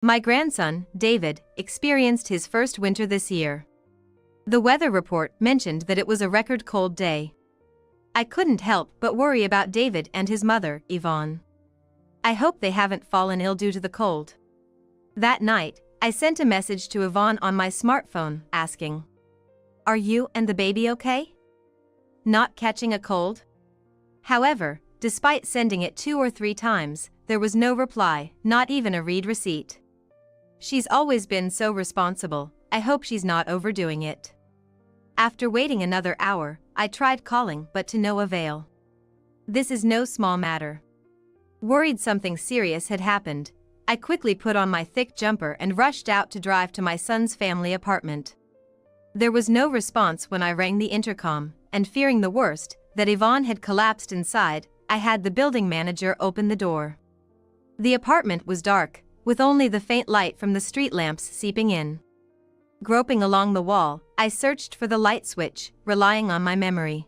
My grandson, David, experienced his first winter this year. The weather report mentioned that it was a record cold day. I couldn't help but worry about David and his mother, Yvonne. I hope they haven't fallen ill due to the cold. That night, I sent a message to Yvonne on my smartphone, asking, "Are you and the baby okay? Not catching a cold?" However, despite sending it 2 or 3 times, there was no reply, not even a read receipt. She's always been so responsible, I hope she's not overdoing it. After waiting another hour, I tried calling but to no avail. This is no small matter. Worried something serious had happened, I quickly put on my thick jumper and rushed out to drive to my son's family apartment. There was no response when I rang the intercom, and fearing the worst, that Yvonne had collapsed inside, I had the building manager open the door. The apartment was dark, with only the faint light from the street lamps seeping in. Groping along the wall, I searched for the light switch, relying on my memory.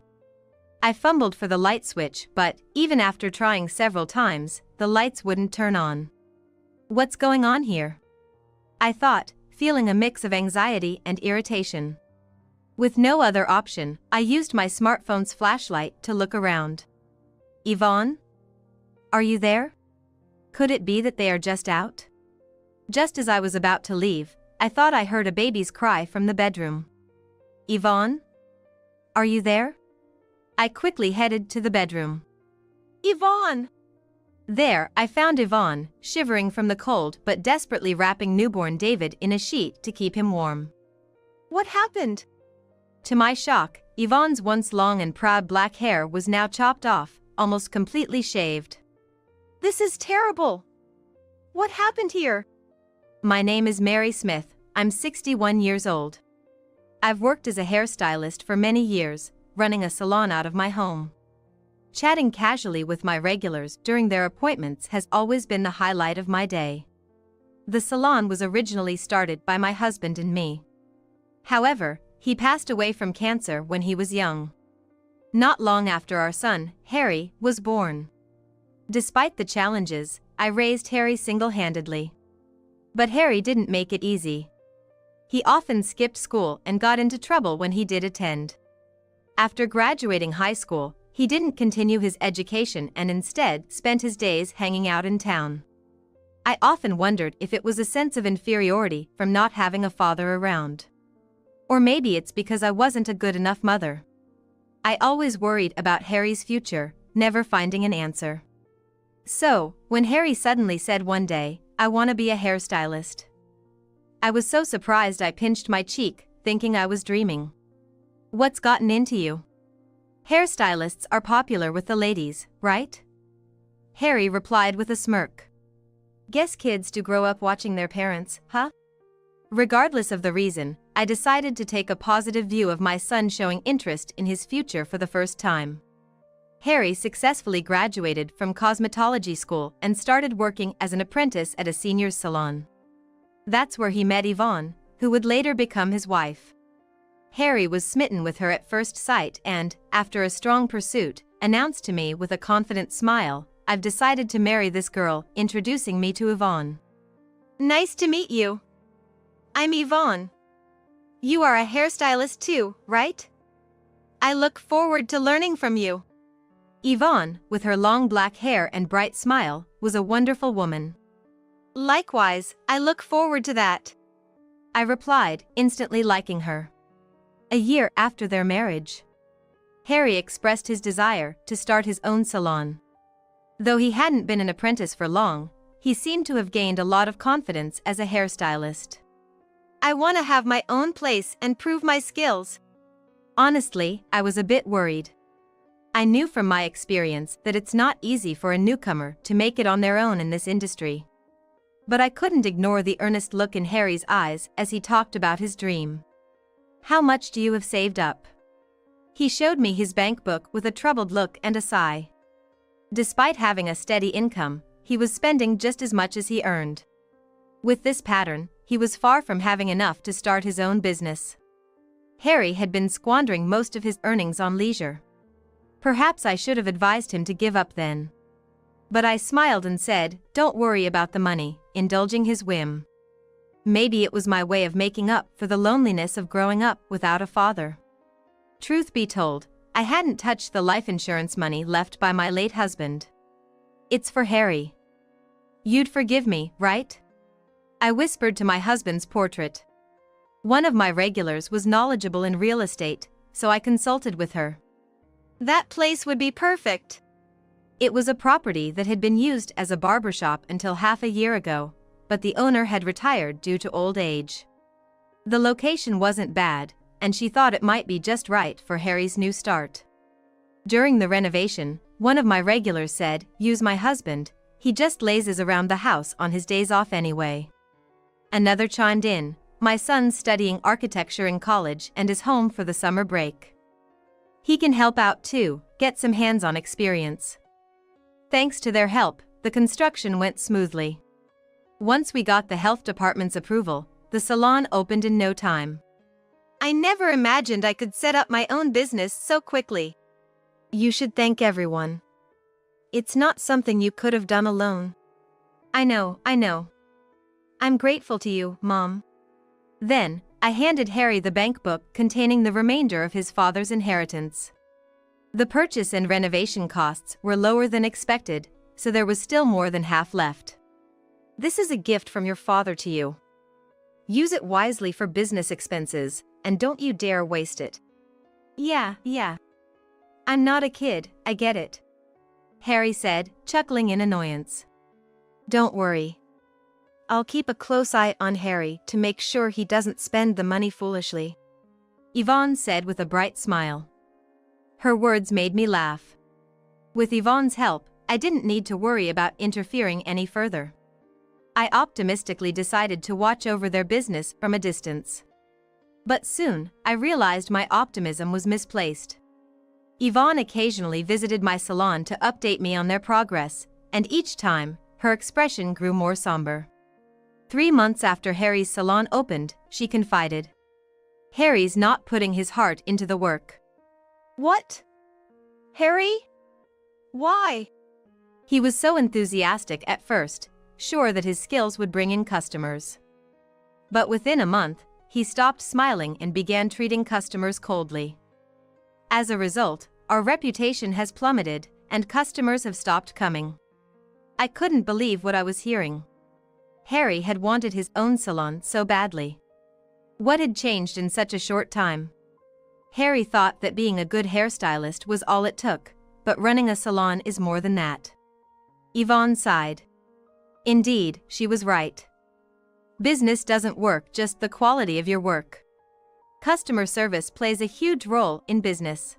I fumbled for the light switch, but, even after trying several times, the lights wouldn't turn on. What's going on here? I thought, feeling a mix of anxiety and irritation. With no other option, I used my smartphone's flashlight to look around. Yvonne? Are you there? Could it be that they are just out? Just as I was about to leave, I thought I heard a baby's cry from the bedroom. Yvonne? Are you there? I quickly headed to the bedroom. Yvonne! There, I found Yvonne, shivering from the cold but desperately wrapping newborn David in a sheet to keep him warm. What happened? To my shock, Yvonne's once long and proud black hair was now chopped off, almost completely shaved. This is terrible! What happened here? My name is Mary Smith, I'm 61 years old. I've worked as a hairstylist for many years, running a salon out of my home. Chatting casually with my regulars during their appointments has always been the highlight of my day. The salon was originally started by my husband and me. However, he passed away from cancer when he was young. Not long after our son, Harry, was born. Despite the challenges, I raised Harry single-handedly. But Harry didn't make it easy. He often skipped school and got into trouble when he did attend. After graduating high school, he didn't continue his education and instead spent his days hanging out in town. I often wondered if it was a sense of inferiority from not having a father around. Or maybe it's because I wasn't a good enough mother. I always worried about Harry's future, never finding an answer. So, when Harry suddenly said one day, "I want to be a hairstylist," I was so surprised I pinched my cheek, thinking I was dreaming. What's gotten into you? Hairstylists are popular with the ladies, right? Harry replied with a smirk. Guess kids do grow up watching their parents, huh? Regardless of the reason, I decided to take a positive view of my son showing interest in his future for the first time. Harry successfully graduated from cosmetology school and started working as an apprentice at a seniors salon. That's where he met Yvonne, who would later become his wife. Harry was smitten with her at first sight and, after a strong pursuit, announced to me with a confident smile, "I've decided to marry this girl," introducing me to Yvonne. Nice to meet you. I'm Yvonne. You are a hairstylist too, right? I look forward to learning from you. Yvonne, with her long black hair and bright smile, was a wonderful woman. Likewise, I look forward to that, I replied, instantly liking her. A year after their marriage, Harry expressed his desire to start his own salon. Though he hadn't been an apprentice for long, he seemed to have gained a lot of confidence as a hairstylist. I want to have my own place and prove my skills. Honestly, I was a bit worried. I knew from my experience that it's not easy for a newcomer to make it on their own in this industry. But I couldn't ignore the earnest look in Harry's eyes as he talked about his dream. How much do you have saved up? He showed me his bank book with a troubled look and a sigh. Despite having a steady income, he was spending just as much as he earned. With this pattern, he was far from having enough to start his own business. Harry had been squandering most of his earnings on leisure. Perhaps I should have advised him to give up then. But I smiled and said, "Don't worry about the money," indulging his whim. Maybe it was my way of making up for the loneliness of growing up without a father. Truth be told, I hadn't touched the life insurance money left by my late husband. "It's for Harry. You'd forgive me, right?" I whispered to my husband's portrait. One of my regulars was knowledgeable in real estate, so I consulted with her. "That place would be perfect." It was a property that had been used as a barbershop until half a year ago, but the owner had retired due to old age. The location wasn't bad, and she thought it might be just right for Harry's new start. During the renovation, one of my regulars said, "Use my husband, he just lazes around the house on his days off anyway." Another chimed in, "My son's studying architecture in college and is home for the summer break. He can help out too, get some hands-on experience." Thanks to their help, the construction went smoothly. Once we got the health department's approval, the salon opened in no time. I never imagined I could set up my own business so quickly. You should thank everyone. It's not something you could have done alone. I know. I'm grateful to you, Mom. Then, I handed Harry the bank book containing the remainder of his father's inheritance. The purchase and renovation costs were lower than expected, so there was still more than half left. "This is a gift from your father to you. Use it wisely for business expenses, and don't you dare waste it." Yeah. I'm not a kid, I get it," Harry said, chuckling in annoyance. "Don't worry. I'll keep a close eye on Harry to make sure he doesn't spend the money foolishly," Yvonne said with a bright smile. Her words made me laugh. With Yvonne's help, I didn't need to worry about interfering any further. I optimistically decided to watch over their business from a distance. But soon, I realized my optimism was misplaced. Yvonne occasionally visited my salon to update me on their progress, and each time, her expression grew more somber. 3 months after Harry's salon opened, she confided, "Harry's not putting his heart into the work." "What? Harry? Why?" He was so enthusiastic at first, sure that his skills would bring in customers. But within a month, he stopped smiling and began treating customers coldly. As a result, our reputation has plummeted, and customers have stopped coming. I couldn't believe what I was hearing. Harry had wanted his own salon so badly. What had changed in such a short time? Harry thought that being a good hairstylist was all it took, but running a salon is more than that. Yvonne sighed. Indeed, she was right. Business doesn't work just the quality of your work. Customer service plays a huge role in business.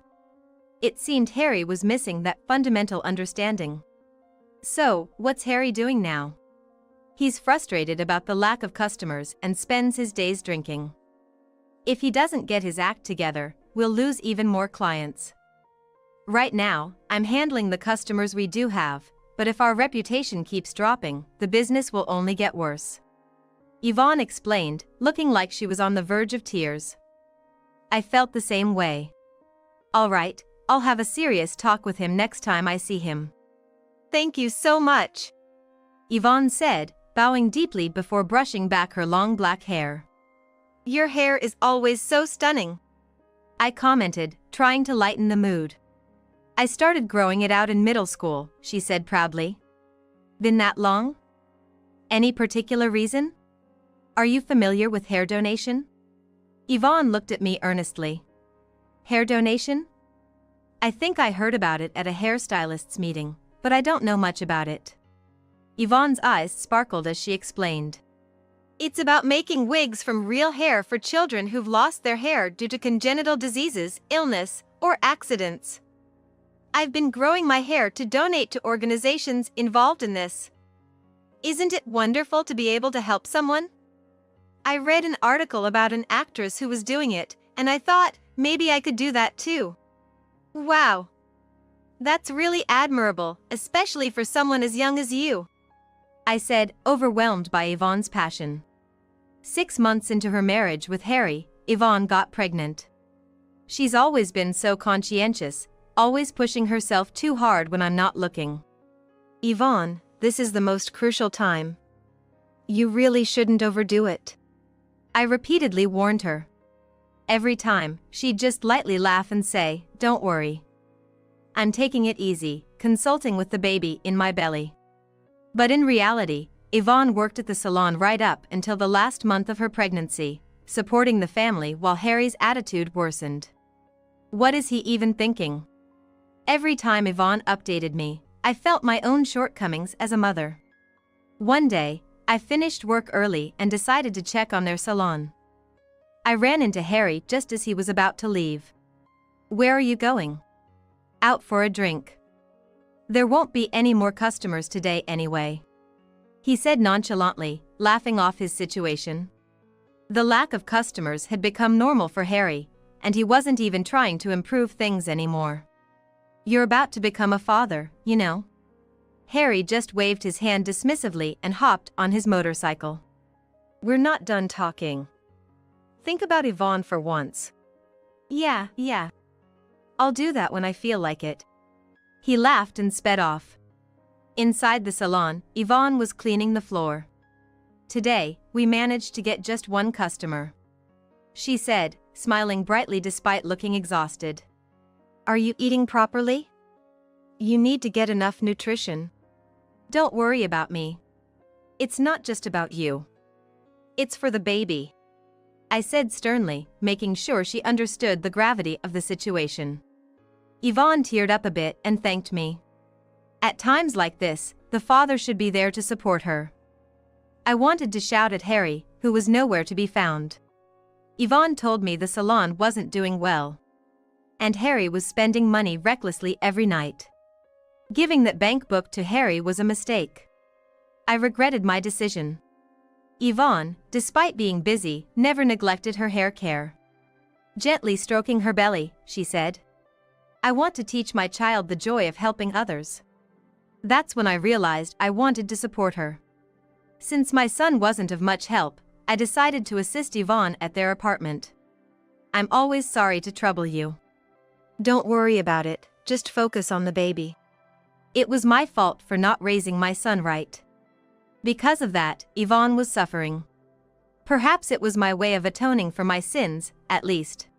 It seemed Harry was missing that fundamental understanding. So, what's Harry doing now? He's frustrated about the lack of customers and spends his days drinking. If he doesn't get his act together, we'll lose even more clients. Right now, I'm handling the customers we do have, but if our reputation keeps dropping, the business will only get worse. Yvonne explained, looking like she was on the verge of tears. I felt the same way. All right, I'll have a serious talk with him next time I see him. Thank you so much, Yvonne said, bowing deeply before brushing back her long black hair. Your hair is always so stunning, I commented, trying to lighten the mood. I started growing it out in middle school, she said proudly. Been that long? Any particular reason? Are you familiar with hair donation? Yvonne looked at me earnestly. Hair donation? I think I heard about it at a hairstylist's meeting, but I don't know much about it. Yvonne's eyes sparkled as she explained. It's about making wigs from real hair for children who've lost their hair due to congenital diseases, illness, or accidents. I've been growing my hair to donate to organizations involved in this. Isn't it wonderful to be able to help someone? I read an article about an actress who was doing it, and I thought, maybe I could do that too. Wow. That's really admirable, especially for someone as young as you, I said, overwhelmed by Yvonne's passion. 6 months into her marriage with Harry, Yvonne got pregnant. She's always been so conscientious, always pushing herself too hard when I'm not looking. Yvonne, this is the most crucial time. You really shouldn't overdo it. I repeatedly warned her. Every time, she'd just lightly laugh and say, "Don't worry. I'm taking it easy, consulting with the baby in my belly." But in reality, Yvonne worked at the salon right up until the last month of her pregnancy, supporting the family while Harry's attitude worsened. What is he even thinking? Every time Yvonne updated me, I felt my own shortcomings as a mother. One day, I finished work early and decided to check on their salon. I ran into Harry just as he was about to leave. "Where are you going?" "Out for a drink. There won't be any more customers today anyway," he said nonchalantly, laughing off his situation. The lack of customers had become normal for Harry, and he wasn't even trying to improve things anymore. "You're about to become a father, you know." Harry just waved his hand dismissively and hopped on his motorcycle. "We're not done talking. Think about Yvonne for once." Yeah. I'll do that when I feel like it." He laughed and sped off. Inside the salon, Yvonne was cleaning the floor. "Today, we managed to get just one customer," she said, smiling brightly despite looking exhausted. "Are you eating properly? You need to get enough nutrition. Don't worry about me. It's not just about you. It's for the baby," I said sternly, making sure she understood the gravity of the situation. Yvonne teared up a bit and thanked me. At times like this, the father should be there to support her. I wanted to shout at Harry, who was nowhere to be found. Yvonne told me the salon wasn't doing well, and Harry was spending money recklessly every night. Giving that bank book to Harry was a mistake. I regretted my decision. Yvonne, despite being busy, never neglected her hair care. Gently stroking her belly, she said, "I want to teach my child the joy of helping others." That's when I realized I wanted to support her. Since my son wasn't of much help, I decided to assist Yvonne at their apartment. "I'm always sorry to trouble you." "Don't worry about it, just focus on the baby. It was my fault for not raising my son right." Because of that, Yvonne was suffering. Perhaps it was my way of atoning for my sins, at least.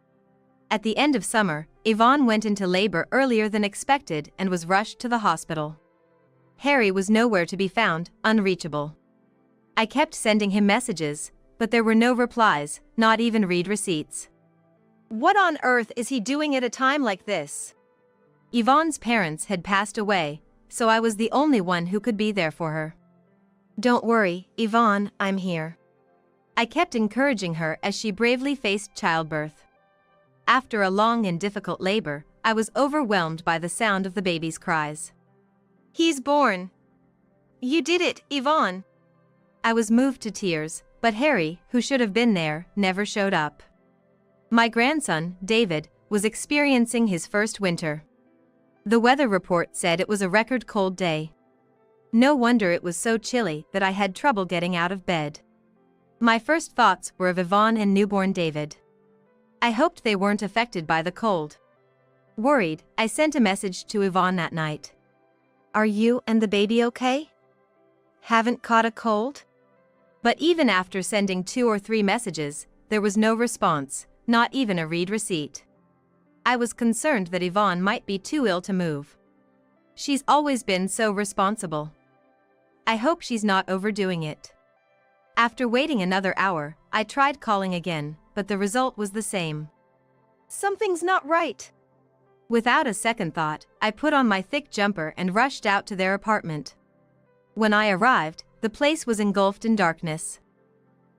At the end of summer, Yvonne went into labor earlier than expected and was rushed to the hospital. Harry was nowhere to be found, unreachable. I kept sending him messages, but there were no replies, not even read receipts. What on earth is he doing at a time like this? Yvonne's parents had passed away, so I was the only one who could be there for her. "Don't worry, Yvonne, I'm here." I kept encouraging her as she bravely faced childbirth. After a long and difficult labor, I was overwhelmed by the sound of the baby's cries. "He's born. You did it, Yvonne." I was moved to tears, but Harry, who should have been there, never showed up. My grandson, David, was experiencing his first winter. The weather report said it was a record cold day. No wonder it was so chilly that I had trouble getting out of bed. My first thoughts were of Yvonne and newborn David. I hoped they weren't affected by the cold. Worried, I sent a message to Yvonne that night. "Are you and the baby okay? Haven't caught a cold?" But even after sending 2 or 3 messages, there was no response, not even a read receipt. I was concerned that Yvonne might be too ill to move. She's always been so responsible. I hope she's not overdoing it. After waiting another hour, I tried calling again, but the result was the same. Something's not right. Without a second thought, I put on my thick jumper and rushed out to their apartment. When I arrived, the place was engulfed in darkness.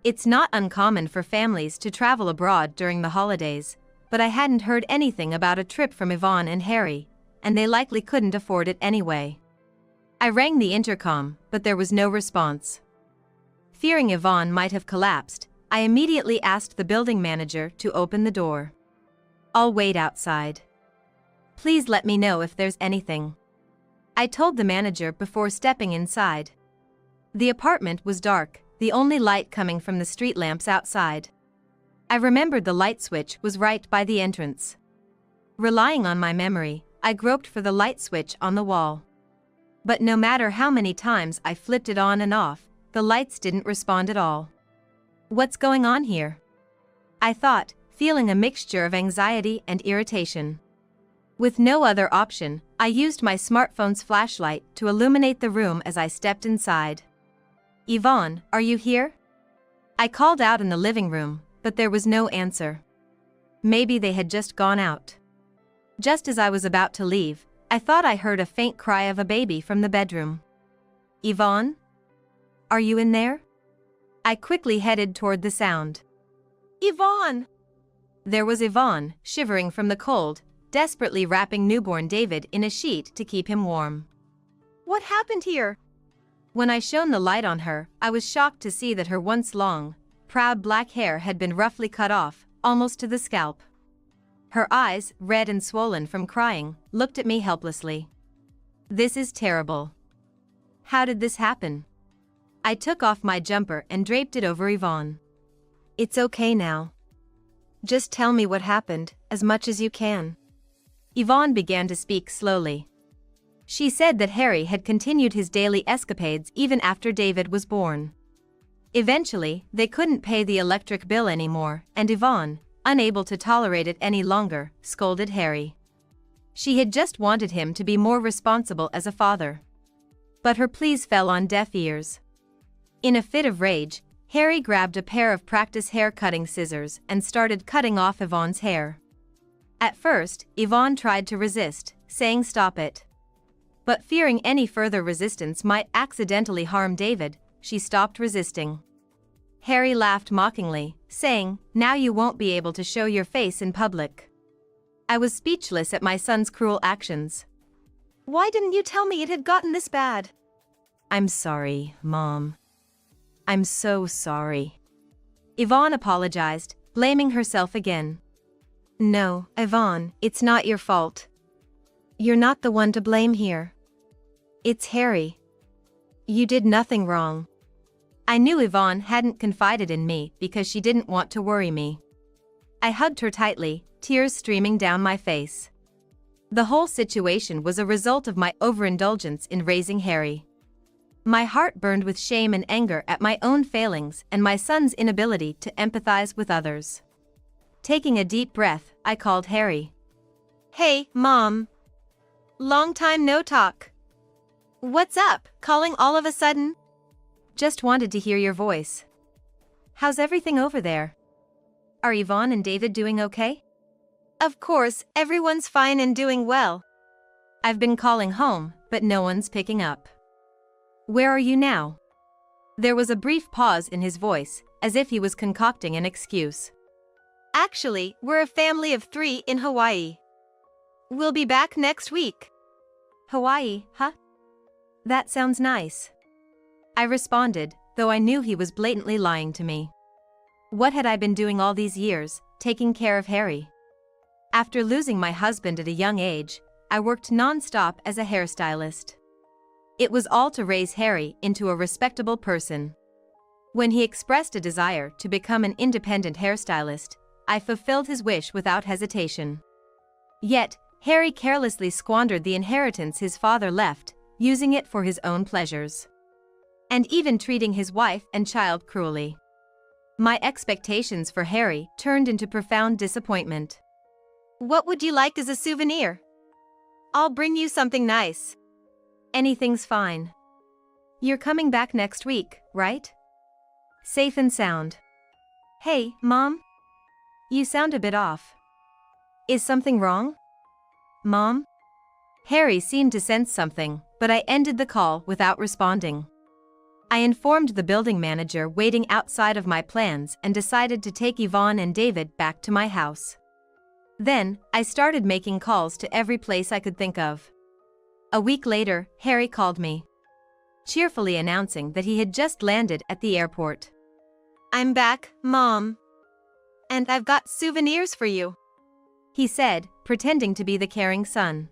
It's not uncommon for families to travel abroad during the holidays, but I hadn't heard anything about a trip from Yvonne and Harry, and they likely couldn't afford it anyway. I rang the intercom, but there was no response. Fearing Yvonne might have collapsed, I immediately asked the building manager to open the door. "I'll wait outside. Please let me know if there's anything," I told the manager before stepping inside. The apartment was dark, the only light coming from the street lamps outside. I remembered the light switch was right by the entrance. Relying on my memory, I groped for the light switch on the wall. But no matter how many times I flipped it on and off, the lights didn't respond at all. What's going on here? I thought, feeling a mixture of anxiety and irritation. With no other option, I used my smartphone's flashlight to illuminate the room as I stepped inside. Yvonne, are you here? I called out in the living room, but there was no answer. Maybe they had just gone out. Just as I was about to leave, I thought I heard a faint cry of a baby from the bedroom. Yvonne? Are you in there? I quickly headed toward the sound. Yvonne! There was Yvonne, shivering from the cold, desperately wrapping newborn David in a sheet to keep him warm. What happened here? When I shone the light on her, I was shocked to see that her once long, proud black hair had been roughly cut off, almost to the scalp. Her eyes, red and swollen from crying, looked at me helplessly. This is terrible. How did this happen? I took off my jumper and draped it over Yvonne. It's okay now. Just tell me what happened, as much as you can. Yvonne began to speak slowly. She said that Harry had continued his daily escapades even after David was born. Eventually, they couldn't pay the electric bill anymore, and Yvonne, unable to tolerate it any longer, scolded Harry. She had just wanted him to be more responsible as a father. But her pleas fell on deaf ears. In a fit of rage, Harry grabbed a pair of practice hair-cutting scissors and started cutting off Yvonne's hair. At first, Yvonne tried to resist, saying stop it. But fearing any further resistance might accidentally harm David, she stopped resisting. Harry laughed mockingly, saying, "Now you won't be able to show your face in public." I was speechless at my son's cruel actions. Why didn't you tell me it had gotten this bad? I'm sorry, Mom. I'm so sorry. Yvonne apologized, blaming herself again. No, Yvonne, it's not your fault. You're not the one to blame here. It's Harry. You did nothing wrong. I knew Yvonne hadn't confided in me because she didn't want to worry me. I hugged her tightly, tears streaming down my face. The whole situation was a result of my overindulgence in raising Harry. My heart burned with shame and anger at my own failings and my son's inability to empathize with others. Taking a deep breath, I called Harry. Hey, Mom. Long time no talk. What's up, calling all of a sudden? Just wanted to hear your voice. How's everything over there? Are Yvonne and David doing okay? Of course, everyone's fine and doing well. I've been calling home, but no one's picking up. Where are you now? There was a brief pause in his voice, as if he was concocting an excuse. Actually, we're a family of 3 in Hawaii. We'll be back next week. Hawaii, huh? That sounds nice. I responded, though I knew he was blatantly lying to me. What had I been doing all these years, taking care of Harry? After losing my husband at a young age, I worked non-stop as a hairstylist. It was all to raise Harry into a respectable person. When he expressed a desire to become an independent hairstylist, I fulfilled his wish without hesitation. Yet, Harry carelessly squandered the inheritance his father left, using it for his own pleasures. And even treating his wife and child cruelly. My expectations for Harry turned into profound disappointment. What would you like as a souvenir? I'll bring you something nice. Anything's fine. You're coming back next week, right? Safe and sound. Hey, Mom? You sound a bit off. Is something wrong? Mom? Harry seemed to sense something, but I ended the call without responding. I informed the building manager waiting outside of my plans and decided to take Yvonne and David back to my house. Then, I started making calls to every place I could think of. A week later, Harry called me, cheerfully announcing that he had just landed at the airport. I'm back, Mom. And I've got souvenirs for you, he said, pretending to be the caring son.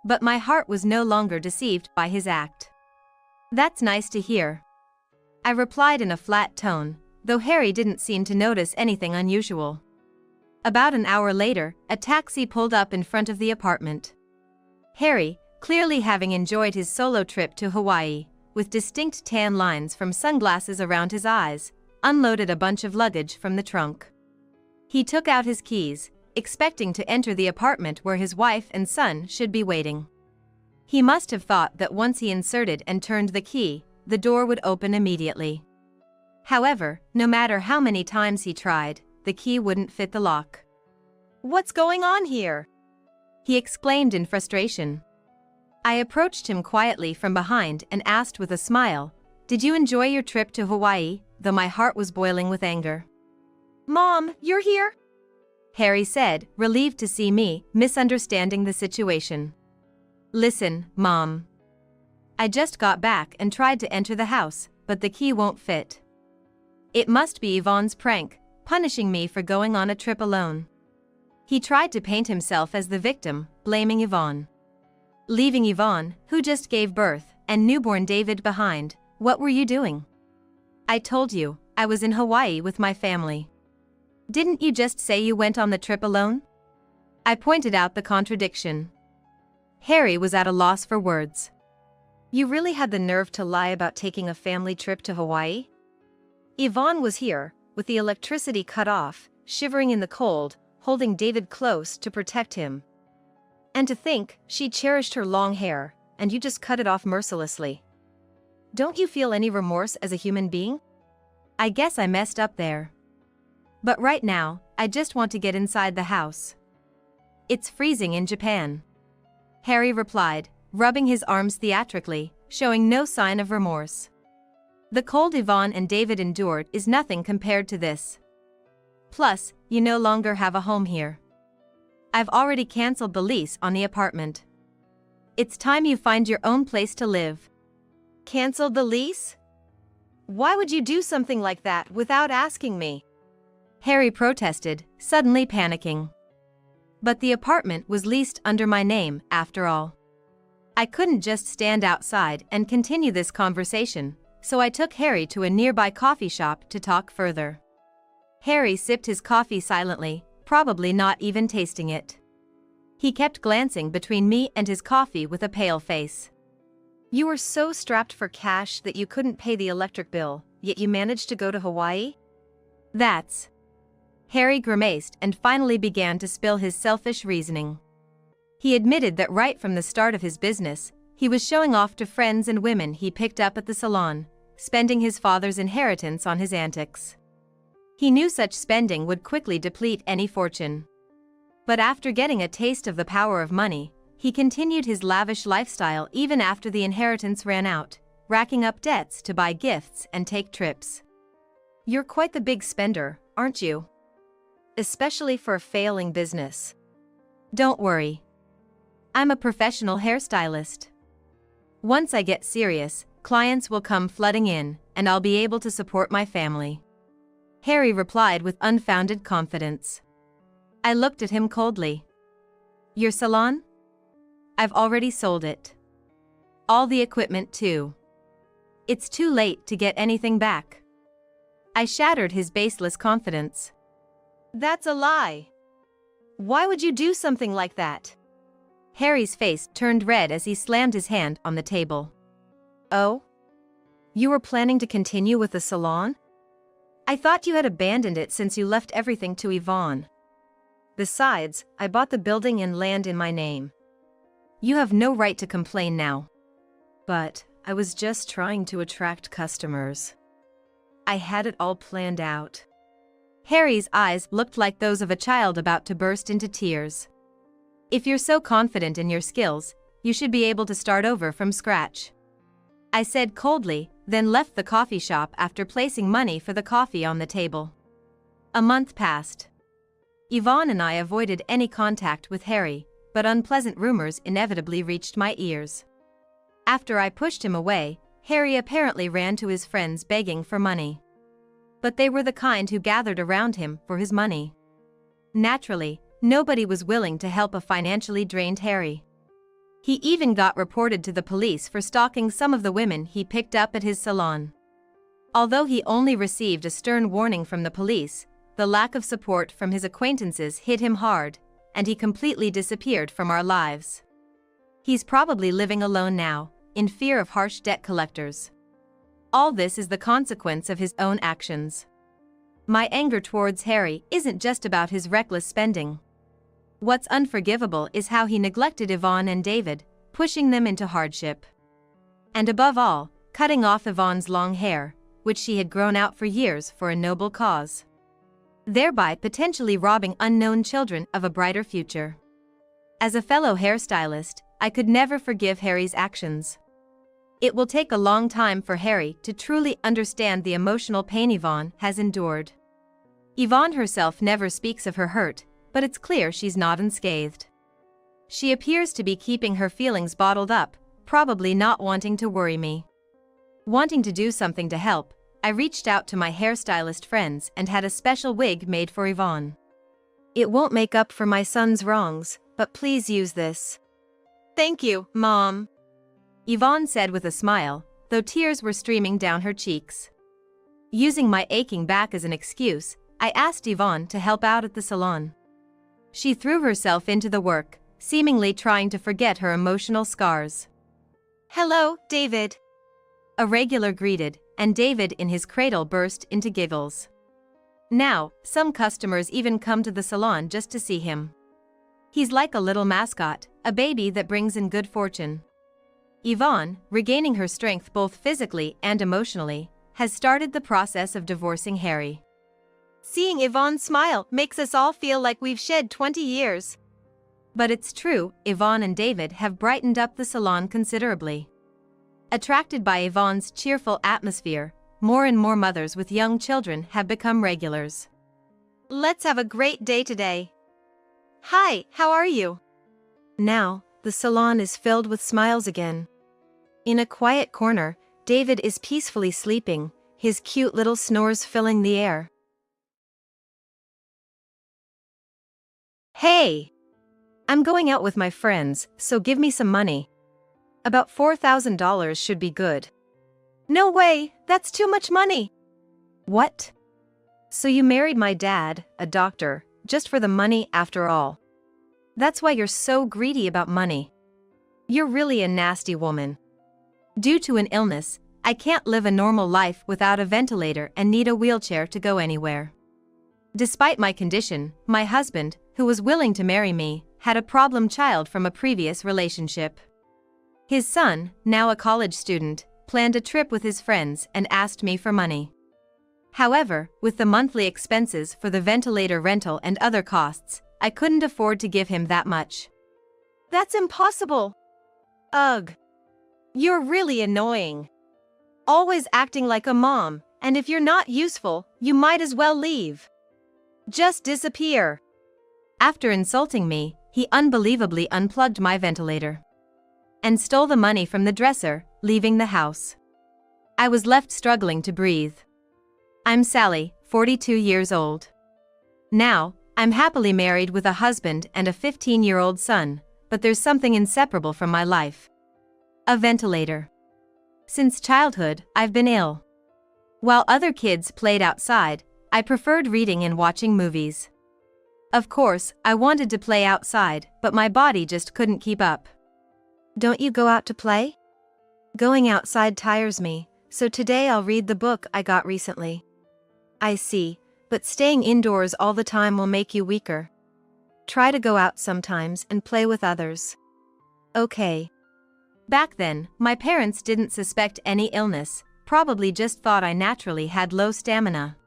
But my heart was no longer deceived by his act. That's nice to hear. I replied in a flat tone, though Harry didn't seem to notice anything unusual. About an hour later, a taxi pulled up in front of the apartment. Harry, clearly having enjoyed his solo trip to Hawaii, with distinct tan lines from sunglasses around his eyes, unloaded a bunch of luggage from the trunk. He took out his keys, expecting to enter the apartment where his wife and son should be waiting. He must have thought that once he inserted and turned the key, the door would open immediately. However, no matter how many times he tried, the key wouldn't fit the lock. "What's going on here?" he exclaimed in frustration. I approached him quietly from behind and asked with a smile, "Did you enjoy your trip to Hawaii?" though my heart was boiling with anger. "Mom, you're here?" Harry said, relieved to see me, misunderstanding the situation. "Listen, Mom. I just got back and tried to enter the house, but the key won't fit. It must be Yvonne's prank, punishing me for going on a trip alone." He tried to paint himself as the victim, blaming Yvonne. "Leaving Yvonne, who just gave birth, and newborn David behind, what were you doing?" "I told you, I was in Hawaii with my family." "Didn't you just say you went on the trip alone?" I pointed out the contradiction. Harry was at a loss for words. "You really had the nerve to lie about taking a family trip to Hawaii?" Yvonne was here, with the electricity cut off, shivering in the cold, holding David close to protect him. "And to think, she cherished her long hair, and you just cut it off mercilessly. Don't you feel any remorse as a human being?" I guess I messed up there. But right now, I just want to get inside the house. "It's freezing in Japan," Harry replied, rubbing his arms theatrically, showing no sign of remorse. "The cold Yvonne and David endured is nothing compared to this. Plus, you no longer have a home here. I've already cancelled the lease on the apartment. It's time you find your own place to live." "Cancelled the lease? Why would you do something like that without asking me?" Harry protested, suddenly panicking. But the apartment was leased under my name, after all. I couldn't just stand outside and continue this conversation, so I took Harry to a nearby coffee shop to talk further. Harry sipped his coffee silently, probably not even tasting it. He kept glancing between me and his coffee with a pale face. "You were so strapped for cash that you couldn't pay the electric bill, yet you managed to go to Hawaii?" "That's..." Harry grimaced and finally began to spill his selfish reasoning. He admitted that right from the start of his business, he was showing off to friends and women he picked up at the salon, spending his father's inheritance on his antics. He knew such spending would quickly deplete any fortune. But after getting a taste of the power of money, he continued his lavish lifestyle even after the inheritance ran out, racking up debts to buy gifts and take trips. "You're quite the big spender, aren't you? Especially for a failing business." "Don't worry. I'm a professional hairstylist. Once I get serious, clients will come flooding in, and I'll be able to support my family," Harry replied with unfounded confidence. I looked at him coldly. "Your salon? I've already sold it. All the equipment too. It's too late to get anything back." I shattered his baseless confidence. "That's a lie. Why would you do something like that?" Harry's face turned red as he slammed his hand on the table. "Oh? You were planning to continue with the salon? I thought you had abandoned it since you left everything to Yvonne. Besides, I bought the building and land in my name. You have no right to complain now." "But I was just trying to attract customers. I had it all planned out." Harry's eyes looked like those of a child about to burst into tears. "If you're so confident in your skills, you should be able to start over from scratch," I said coldly, then left the coffee shop after placing money for the coffee on the table. A month passed. Yvonne and I avoided any contact with Harry, but unpleasant rumors inevitably reached my ears. After I pushed him away, Harry apparently ran to his friends begging for money. But they were the kind who gathered around him for his money. Naturally, nobody was willing to help a financially drained Harry. He even got reported to the police for stalking some of the women he picked up at his salon. Although he only received a stern warning from the police, the lack of support from his acquaintances hit him hard, and he completely disappeared from our lives. He's probably living alone now, in fear of harsh debt collectors. All this is the consequence of his own actions. My anger towards Harry isn't just about his reckless spending. What's unforgivable is how he neglected Yvonne and David, pushing them into hardship. And above all, cutting off Yvonne's long hair, which she had grown out for years for a noble cause, thereby potentially robbing unknown children of a brighter future. As a fellow hairstylist, I could never forgive Harry's actions. It will take a long time for Harry to truly understand the emotional pain Yvonne has endured. Yvonne herself never speaks of her hurt, but it's clear she's not unscathed. She appears to be keeping her feelings bottled up, probably not wanting to worry me. Wanting to do something to help, I reached out to my hairstylist friends and had a special wig made for Yvonne. It won't make up for my son's wrongs, but please use this. Thank you, Mom, Yvonne said with a smile, though tears were streaming down her cheeks. Using my aching back as an excuse, I asked Yvonne to help out at the salon. She threw herself into the work, seemingly trying to forget her emotional scars. "Hello, David," a regular greeted, and David in his cradle burst into giggles. Now, some customers even come to the salon just to see him. He's like a little mascot, a baby that brings in good fortune. Yvonne, regaining her strength both physically and emotionally, has started the process of divorcing Harry. Seeing Yvonne smile makes us all feel like we've shed 20 years. But it's true, Yvonne and David have brightened up the salon considerably. Attracted by Yvonne's cheerful atmosphere, more and more mothers with young children have become regulars. "Let's have a great day today." "Hi, how are you?" Now, the salon is filled with smiles again. In a quiet corner, David is peacefully sleeping, his cute little snores filling the air. "Hey! I'm going out with my friends, so give me some money. About $4,000 should be good." "No way, that's too much money." "What? So you married my dad, a doctor, just for the money after all? That's why you're so greedy about money. You're really a nasty woman." Due to an illness, I can't live a normal life without a ventilator and need a wheelchair to go anywhere. Despite my condition, my husband, who was willing to marry me, had a problem child from a previous relationship. His son, now a college student, planned a trip with his friends and asked me for money. However, with the monthly expenses for the ventilator rental and other costs, I couldn't afford to give him that much. "That's impossible." "Ugh. You're really annoying. Always acting like a mom, and if you're not useful, you might as well leave. Just disappear." After insulting me, he unbelievably unplugged my ventilator and stole the money from the dresser, leaving the house. I was left struggling to breathe. I'm Sally, 42 years old. Now, I'm happily married with a husband and a 15-year-old son, but there's something inseparable from my life. A ventilator. Since childhood, I've been ill. While other kids played outside, I preferred reading and watching movies. Of course, I wanted to play outside, but my body just couldn't keep up. "Don't you go out to play?" "Going outside tires me, so today I'll read the book I got recently." "I see, but staying indoors all the time will make you weaker. Try to go out sometimes and play with others." "Okay." Back then, my parents didn't suspect any illness, probably just thought I naturally had low stamina.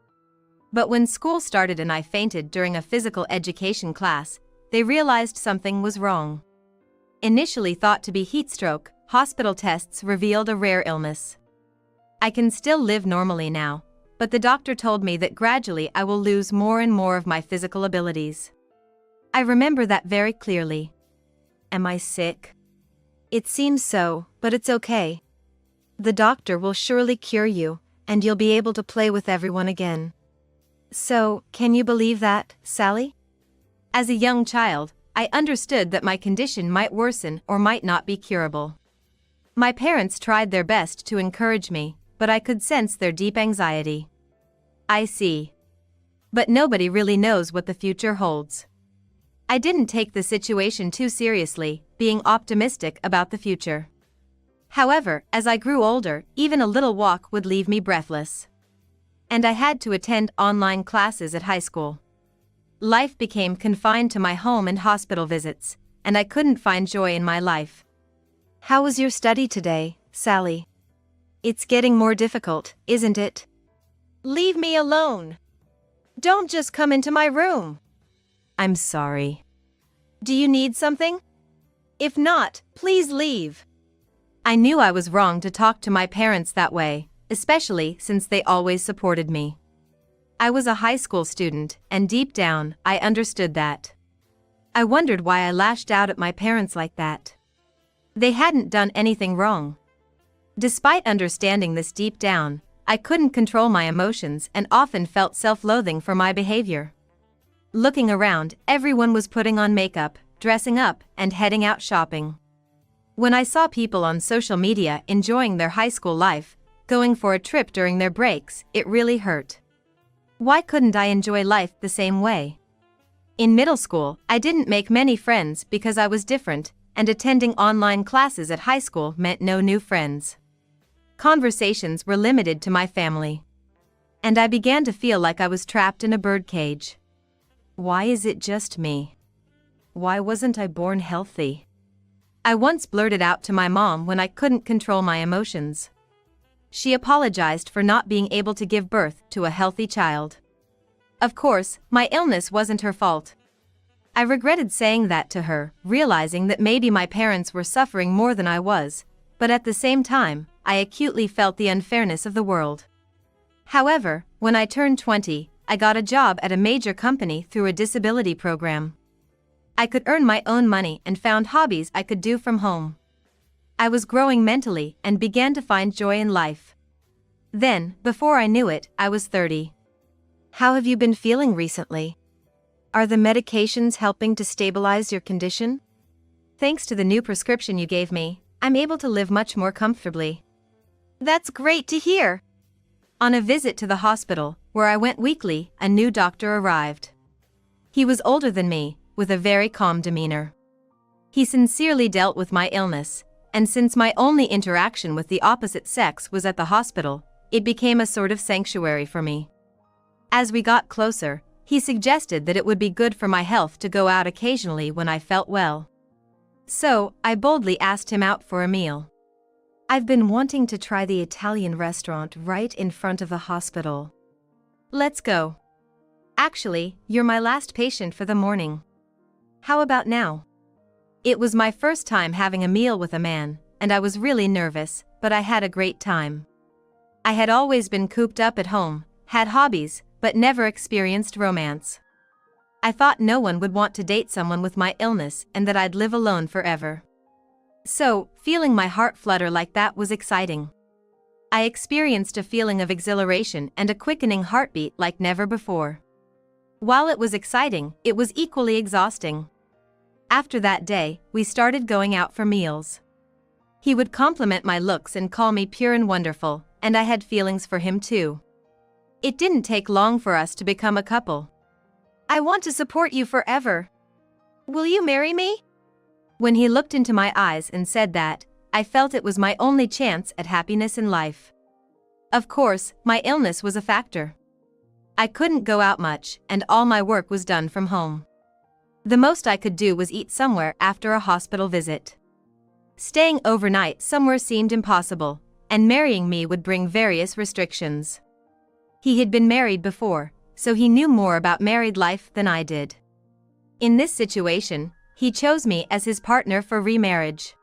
But when school started and I fainted during a physical education class, they realized something was wrong. Initially thought to be heat stroke, hospital tests revealed a rare illness. I can still live normally now, but the doctor told me that gradually I will lose more and more of my physical abilities. I remember that very clearly. Am I sick? It seems so, but it's okay. The doctor will surely cure you, and you'll be able to play with everyone again. So, can you believe that, Sally? As a young child, I understood that my condition might worsen or might not be curable. My parents tried their best to encourage me, but I could sense their deep anxiety. I see. But nobody really knows what the future holds. I didn't take the situation too seriously, being optimistic about the future. However, as I grew older, even a little walk would leave me breathless. And I had to attend online classes at high school. Life became confined to my home and hospital visits, and I couldn't find joy in my life. How was your study today, Sally? It's getting more difficult, isn't it? Leave me alone. Don't just come into my room. I'm sorry. Do you need something? If not, please leave. I knew I was wrong to talk to my parents that way, especially since they always supported me. I was a high school student, and deep down, I understood that. I wondered why I lashed out at my parents like that. They hadn't done anything wrong. Despite understanding this deep down, I couldn't control my emotions and often felt self-loathing for my behavior. Looking around, everyone was putting on makeup, dressing up, and heading out shopping. When I saw people on social media enjoying their high school life, going for a trip during their breaks, it really hurt. Why couldn't I enjoy life the same way? In middle school, I didn't make many friends because I was different, and attending online classes at high school meant no new friends. Conversations were limited to my family. And I began to feel like I was trapped in a birdcage. Why is it just me? Why wasn't I born healthy? I once blurted out to my mom when I couldn't control my emotions. She apologized for not being able to give birth to a healthy child. Of course, my illness wasn't her fault. I regretted saying that to her, realizing that maybe my parents were suffering more than I was, but at the same time, I acutely felt the unfairness of the world. However, when I turned 20, I got a job at a major company through a disability program. I could earn my own money and found hobbies I could do from home. I was growing mentally and began to find joy in life. Then, before I knew it, I was 30. How have you been feeling recently? Are the medications helping to stabilize your condition? Thanks to the new prescription you gave me, I'm able to live much more comfortably. That's great to hear. On a visit to the hospital, where I went weekly, a new doctor arrived. He was older than me, with a very calm demeanor. He sincerely dealt with my illness, and since my only interaction with the opposite sex was at the hospital, it became a sort of sanctuary for me. As we got closer, he suggested that it would be good for my health to go out occasionally when I felt well. So, I boldly asked him out for a meal. I've been wanting to try the Italian restaurant right in front of the hospital. Let's go. Actually, you're my last patient for the morning. How about now? It was my first time having a meal with a man, and I was really nervous, but I had a great time. I had always been cooped up at home, had hobbies, but never experienced romance. I thought no one would want to date someone with my illness and that I'd live alone forever. So, feeling my heart flutter like that was exciting. I experienced a feeling of exhilaration and a quickening heartbeat like never before. While it was exciting, it was equally exhausting. After that day, we started going out for meals. He would compliment my looks and call me pure and wonderful, and I had feelings for him too. It didn't take long for us to become a couple. I want to support you forever. Will you marry me? When he looked into my eyes and said that, I felt it was my only chance at happiness in life. Of course, my illness was a factor. I couldn't go out much, and all my work was done from home. The most I could do was eat somewhere after a hospital visit. Staying overnight somewhere seemed impossible, and marrying me would bring various restrictions. He had been married before, so he knew more about married life than I did. In this situation, he chose me as his partner for remarriage.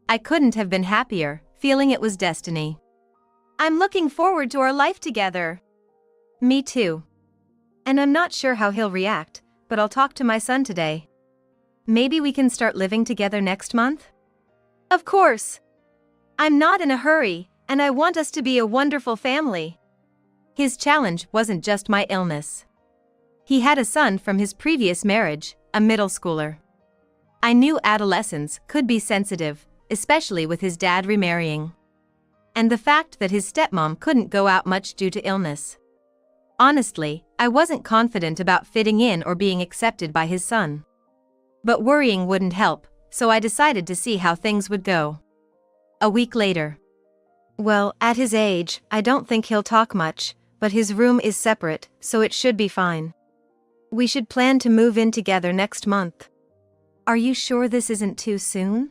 I couldn't have been happier, feeling it was destiny. I'm looking forward to our life together. Me too. And I'm not sure how he'll react, but I'll talk to my son today. Maybe we can start living together next month? Of course. I'm not in a hurry, and I want us to be a wonderful family. His challenge wasn't just my illness. He had a son from his previous marriage, a middle schooler. I knew adolescents could be sensitive, especially with his dad remarrying. And the fact that his stepmom couldn't go out much due to illness. Honestly, I wasn't confident about fitting in or being accepted by his son. But worrying wouldn't help, so I decided to see how things would go. A week later. Well, at his age, I don't think he'll talk much, but his room is separate, so it should be fine. We should plan to move in together next month. Are you sure this isn't too soon?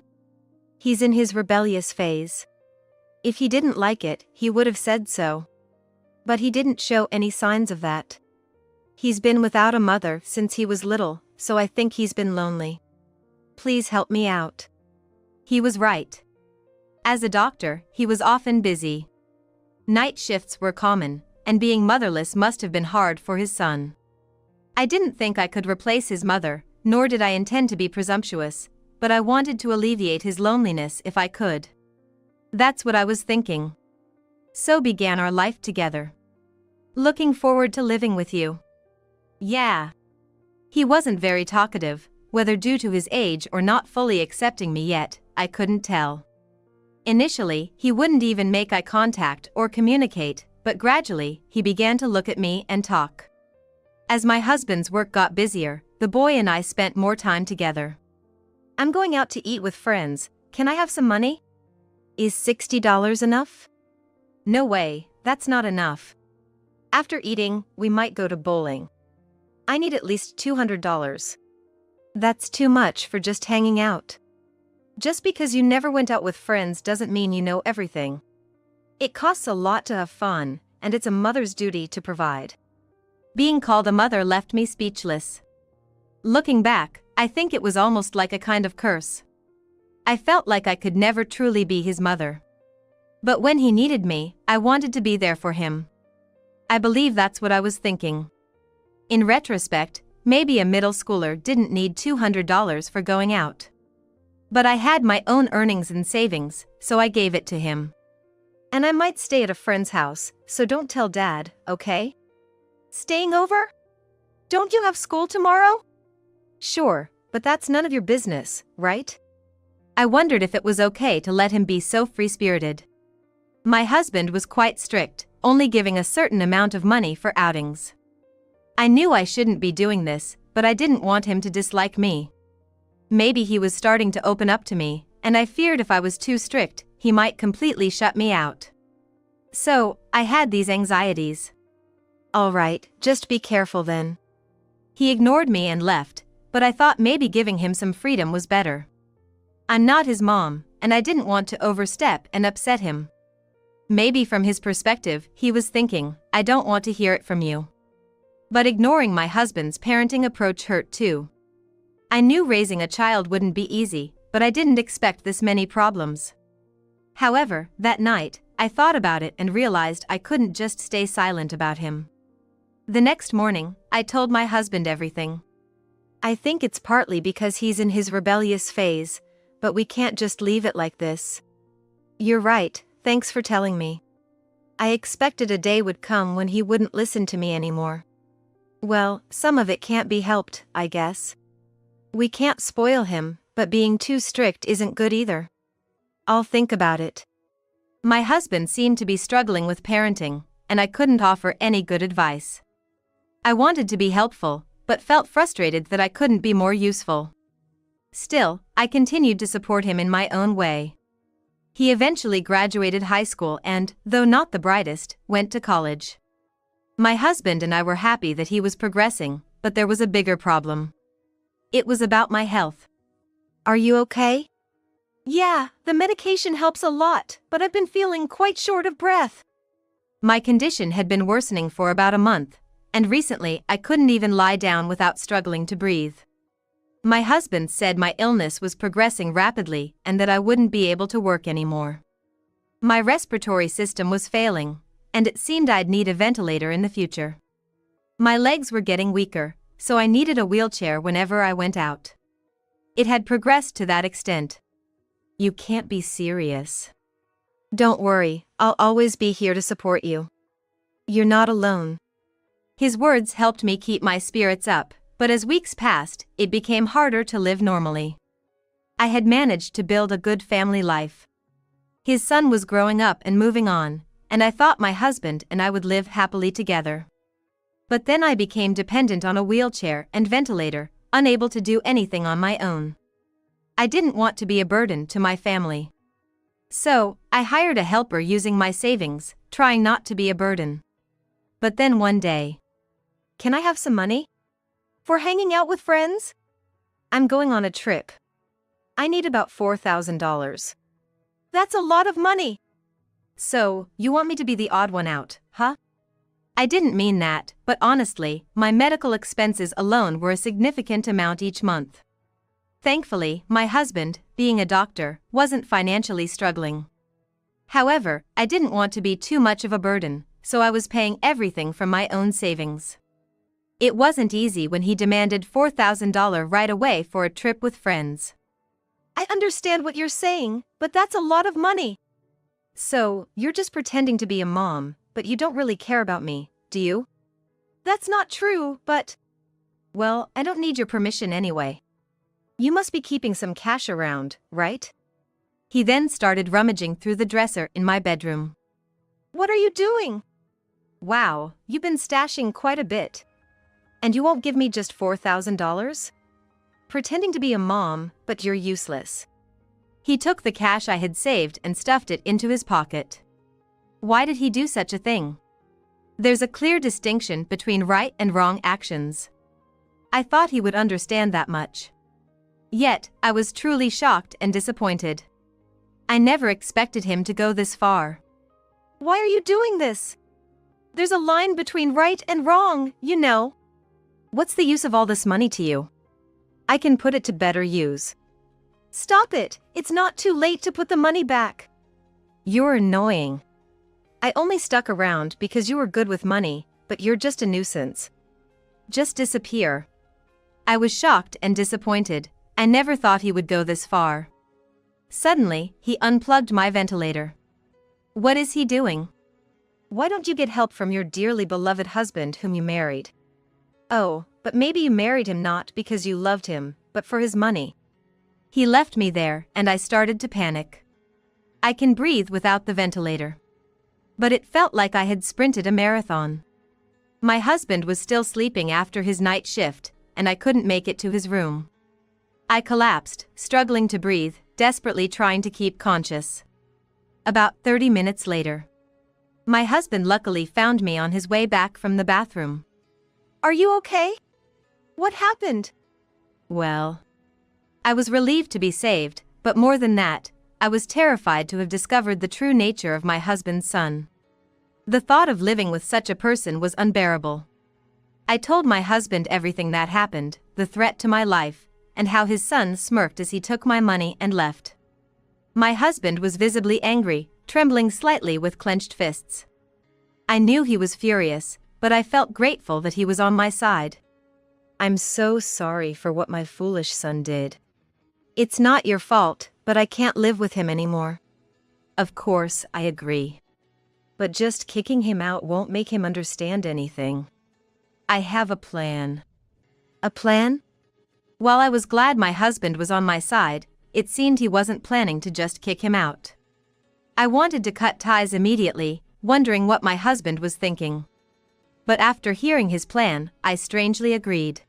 He's in his rebellious phase. If he didn't like it, he would have said so. But he didn't show any signs of that. He's been without a mother since he was little, so I think he's been lonely. Please help me out. He was right. As a doctor, he was often busy. Night shifts were common, and being motherless must have been hard for his son. I didn't think I could replace his mother, nor did I intend to be presumptuous, but I wanted to alleviate his loneliness if I could. That's what I was thinking. So began our life together. Looking forward to living with you. Yeah. He wasn't very talkative, whether due to his age or not fully accepting me yet, I couldn't tell. Initially, he wouldn't even make eye contact or communicate, but gradually, he began to look at me and talk. As my husband's work got busier, the boy and I spent more time together. I'm going out to eat with friends. Can I have some money? Is $60 enough? No way, that's not enough. After eating, we might go to bowling. I need at least $200. That's too much for just hanging out. Just because you never went out with friends doesn't mean you know everything. It costs a lot to have fun, and it's a mother's duty to provide. Being called a mother left me speechless. Looking back, I think it was almost like a kind of curse. I felt like I could never truly be his mother. But when he needed me, I wanted to be there for him. I believe that's what I was thinking. In retrospect, maybe a middle schooler didn't need $200 for going out. But I had my own earnings and savings, so I gave it to him. And I might stay at a friend's house, so don't tell Dad, okay? Staying over? Don't you have school tomorrow? Sure, but that's none of your business, right? I wondered if it was okay to let him be so free-spirited. My husband was quite strict, only giving a certain amount of money for outings. I knew I shouldn't be doing this, but I didn't want him to dislike me. Maybe he was starting to open up to me, and I feared if I was too strict, he might completely shut me out. So, I had these anxieties. All right, just be careful then. He ignored me and left, but I thought maybe giving him some freedom was better. I'm not his mom, and I didn't want to overstep and upset him. Maybe from his perspective, he was thinking, I don't want to hear it from you. But ignoring my husband's parenting approach hurt too. I knew raising a child wouldn't be easy, but I didn't expect this many problems. However, that night, I thought about it and realized I couldn't just stay silent about him. The next morning, I told my husband everything. I think it's partly because he's in his rebellious phase, but we can't just leave it like this. You're right, thanks for telling me. I expected a day would come when he wouldn't listen to me anymore. Well, some of it can't be helped, I guess. We can't spoil him, but being too strict isn't good either. I'll think about it. My husband seemed to be struggling with parenting, and I couldn't offer any good advice. I wanted to be helpful, but felt frustrated that I couldn't be more useful. Still, I continued to support him in my own way. He eventually graduated high school and, though not the brightest, went to college. My husband and I were happy that he was progressing, but there was a bigger problem. It was about my health. Are you okay? Yeah, the medication helps a lot, but I've been feeling quite short of breath. My condition had been worsening for about a month, and recently I couldn't even lie down without struggling to breathe. My husband said my illness was progressing rapidly and that I wouldn't be able to work anymore. My respiratory system was failing, and it seemed I'd need a ventilator in the future. My legs were getting weaker, so I needed a wheelchair whenever I went out. It had progressed to that extent. You can't be serious. Don't worry, I'll always be here to support you. You're not alone. His words helped me keep my spirits up, but as weeks passed, it became harder to live normally. I had managed to build a good family life. His son was growing up and moving on, and I thought my husband and I would live happily together. But then I became dependent on a wheelchair and ventilator, unable to do anything on my own. I didn't want to be a burden to my family. So, I hired a helper using my savings, trying not to be a burden. But then one day, Can I have some money? For hanging out with friends? I'm going on a trip. I need about $4,000. That's a lot of money. so, you want me to be the odd one out, huh? I didn't mean that, but honestly, my medical expenses alone were a significant amount each month. Thankfully, my husband, being a doctor, wasn't financially struggling. However, I didn't want to be too much of a burden, so I was paying everything from my own savings. It wasn't easy when he demanded $4,000 right away for a trip with friends. I understand what you're saying, but that's a lot of money. So, you're just pretending to be a mom, but you don't really care about me, do you? That's not true, but Well, I don't need your permission anyway. You must be keeping some cash around, right? He then started rummaging through the dresser in my bedroom. what are you doing? Wow, you've been stashing quite a bit. And you won't give me just $4,000? Pretending to be a mom, but you're useless. He took the cash I had saved and stuffed it into his pocket. Why did he do such a thing? There's a clear distinction between right and wrong actions. I thought he would understand that much. Yet, I was truly shocked and disappointed. I never expected him to go this far. Why are you doing this? There's a line between right and wrong, you know. What's the use of all this money to you? I can put it to better use. Stop it, it's not too late to put the money back. You're annoying. I only stuck around because you were good with money, but you're just a nuisance. Just disappear. I was shocked and disappointed. I never thought he would go this far. Suddenly, he unplugged my ventilator. What is he doing? Why don't you get help from your dearly beloved husband whom you married? Oh, but maybe you married him not because you loved him, but for his money. He left me there, and I started to panic. I can breathe without the ventilator. But it felt like I had sprinted a marathon. My husband was still sleeping after his night shift, and I couldn't make it to his room. I collapsed, struggling to breathe, desperately trying to keep conscious. About 30 minutes later, my husband luckily found me on his way back from the bathroom. Are you okay? What happened? Well, I was relieved to be saved, but more than that, I was terrified to have discovered the true nature of my husband's son. The thought of living with such a person was unbearable. I told my husband everything that happened, the threat to my life, and how his son smirked as he took my money and left. My husband was visibly angry, trembling slightly with clenched fists. I knew he was furious, but I felt grateful that he was on my side. I'm so sorry for what my foolish son did. It's not your fault, but I can't live with him anymore. Of course, I agree. But just kicking him out won't make him understand anything. I have a plan. A plan? While I was glad my husband was on my side, it seemed he wasn't planning to just kick him out. I wanted to cut ties immediately, wondering what my husband was thinking. But after hearing his plan, I strangely agreed.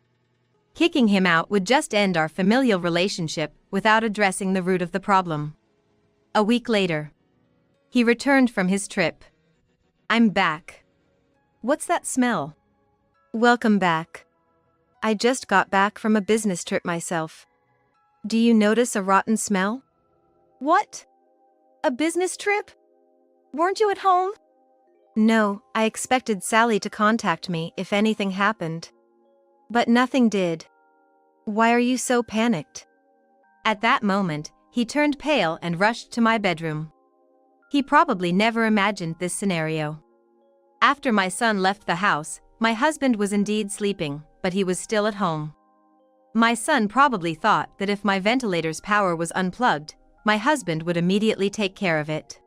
Kicking him out would just end our familial relationship without addressing the root of the problem. A week later, he returned from his trip. I'm back. What's that smell? Welcome back. I just got back from a business trip myself. Do you notice a rotten smell? What? A business trip? Weren't you at home? No, I expected Sally to contact me if anything happened. But nothing did. Why are you so panicked? At that moment, he turned pale and rushed to my bedroom. He probably never imagined this scenario. After my son left the house, my husband was indeed sleeping, but he was still at home. My son probably thought that if my ventilator's power was unplugged, my husband would immediately take care of it.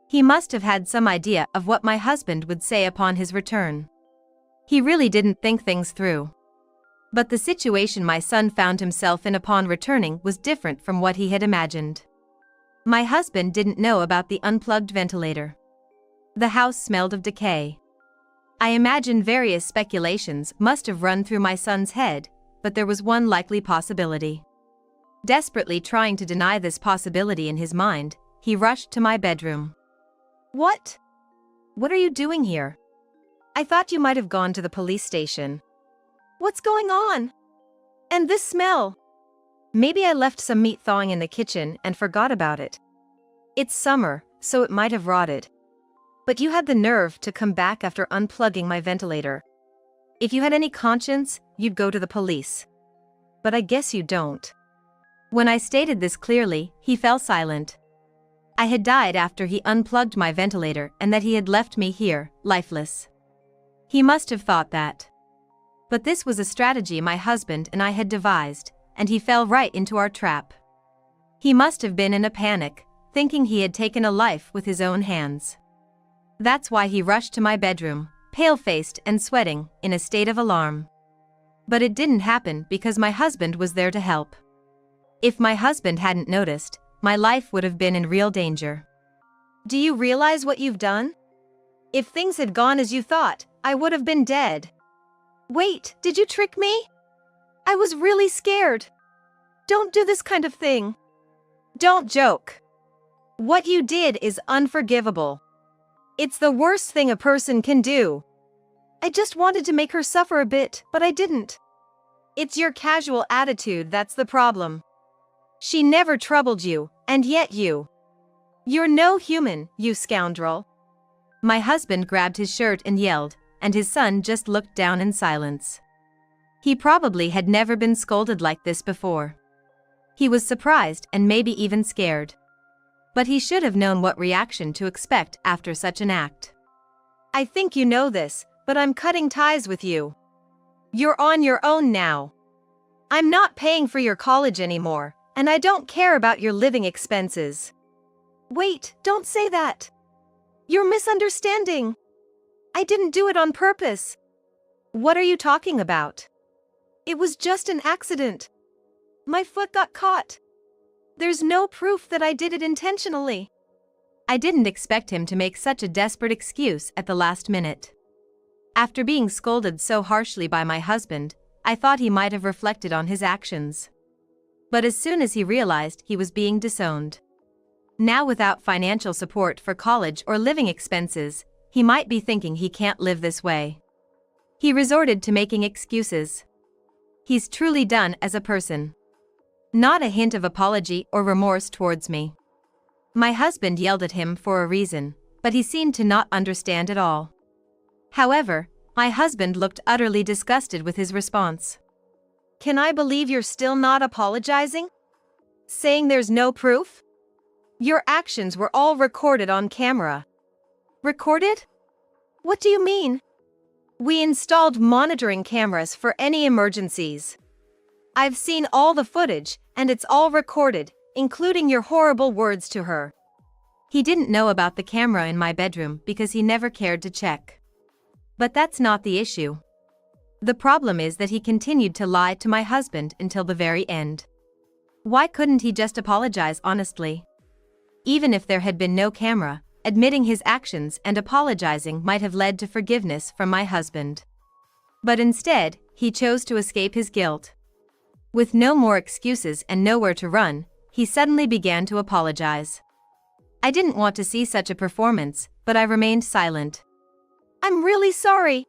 He must have had some idea of what my husband would say upon his return. He really didn't think things through. But the situation my son found himself in upon returning was different from what he had imagined. My husband didn't know about the unplugged ventilator. The house smelled of decay. I imagine various speculations must have run through my son's head, but there was one likely possibility. Desperately trying to deny this possibility in his mind, he rushed to my bedroom. What? What are you doing here? I thought you might have gone to the police station. What's going on? And this smell? Maybe I left some meat thawing in the kitchen and forgot about it. It's summer, so it might have rotted. But you had the nerve to come back after unplugging my ventilator. If you had any conscience, you'd go to the police. But I guess you don't. When I stated this clearly, he fell silent. I had died after he unplugged my ventilator and that he had left me here, lifeless. He must have thought that. But this was a strategy my husband and I had devised, and he fell right into our trap. He must have been in a panic, thinking he had taken a life with his own hands. That's why he rushed to my bedroom, pale-faced and sweating, in a state of alarm. But it didn't happen because my husband was there to help. If my husband hadn't noticed, my life would have been in real danger. Do you realize what you've done? If things had gone as you thought, I would have been dead. Wait, did you trick me? I was really scared. Don't do this kind of thing. Don't joke. What you did is unforgivable. It's the worst thing a person can do. I just wanted to make her suffer a bit, but I didn't. It's your casual attitude that's the problem. She never troubled you, and yet you're no human, you scoundrel. My husband grabbed his shirt and yelled, and his son just looked down in silence. He probably had never been scolded like this before. He was surprised and maybe even scared. But he should have known what reaction to expect after such an act. I think you know this, but I'm cutting ties with you. You're on your own now. I'm not paying for your college anymore, and I don't care about your living expenses. Wait, don't say that. You're misunderstanding. I didn't do it on purpose. What are you talking about? It was just an accident. My foot got caught. There's no proof that I did it intentionally. I didn't expect him to make such a desperate excuse at the last minute. After being scolded so harshly by my husband, I thought he might have reflected on his actions. But as soon as he realized he was being disowned, now without financial support for college or living expenses, he might be thinking he can't live this way. He resorted to making excuses. He's truly done as a person. Not a hint of apology or remorse towards me. My husband yelled at him for a reason, but he seemed to not understand at all. However, my husband looked utterly disgusted with his response. Can I believe you're still not apologizing? Saying there's no proof? Your actions were all recorded on camera. Recorded? What do you mean? We installed monitoring cameras for any emergencies. I've seen all the footage, and it's all recorded, including your horrible words to her. He didn't know about the camera in my bedroom because he never cared to check. But that's not the issue. The problem is that he continued to lie to my husband until the very end. Why couldn't he just apologize honestly? Even if there had been no camera, admitting his actions and apologizing might have led to forgiveness from my husband. But instead, he chose to escape his guilt. With no more excuses and nowhere to run, he suddenly began to apologize. I didn't want to see such a performance, but I remained silent. I'm really sorry.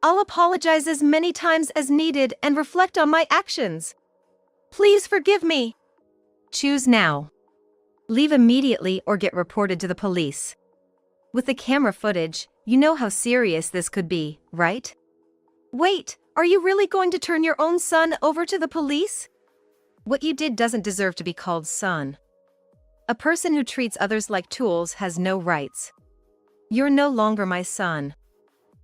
I'll apologize as many times as needed and reflect on my actions. Please forgive me. Choose now. Leave immediately or get reported to the police. With the camera footage, you know how serious this could be, right? Wait, are you really going to turn your own son over to the police? What you did doesn't deserve to be called son. A person who treats others like tools has no rights. You're no longer my son.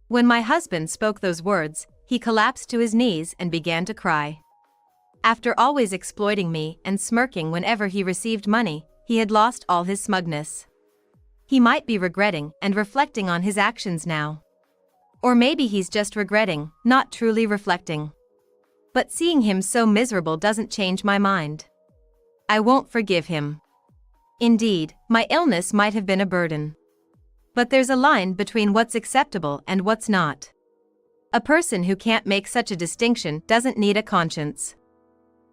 When my husband spoke those words, he collapsed to his knees and began to cry. After always exploiting me and smirking whenever he received money, he had lost all his smugness. He might be regretting and reflecting on his actions now. Or maybe he's just regretting, not truly reflecting. But seeing him so miserable doesn't change my mind. I won't forgive him. Indeed, my illness might have been a burden. But there's a line between what's acceptable and what's not. A person who can't make such a distinction doesn't need a conscience.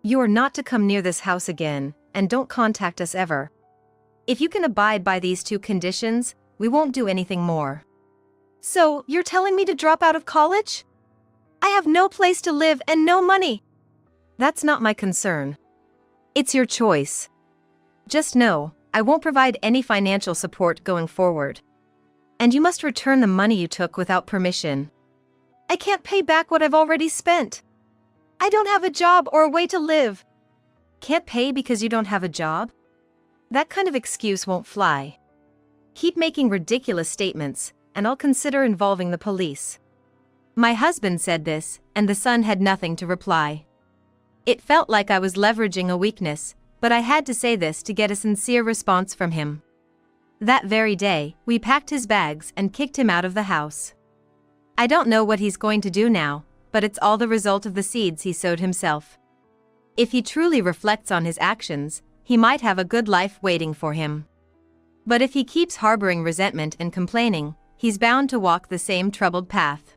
You are not to come near this house again, and don't contact us ever. If you can abide by these 2 conditions, we won't do anything more. So, you're telling me to drop out of college? I have no place to live and no money. That's not my concern. It's your choice. Just know, I won't provide any financial support going forward. And you must return the money you took without permission. I can't pay back what I've already spent. I don't have a job or a way to live. Can't pay because you don't have a job? That kind of excuse won't fly. Keep making ridiculous statements, and I'll consider involving the police. My husband said this, and the son had nothing to reply. It felt like I was leveraging a weakness, but I had to say this to get a sincere response from him. That very day, we packed his bags and kicked him out of the house. I don't know what he's going to do now, but it's all the result of the seeds he sowed himself. If he truly reflects on his actions, he might have a good life waiting for him. But if he keeps harboring resentment and complaining, he's bound to walk the same troubled path.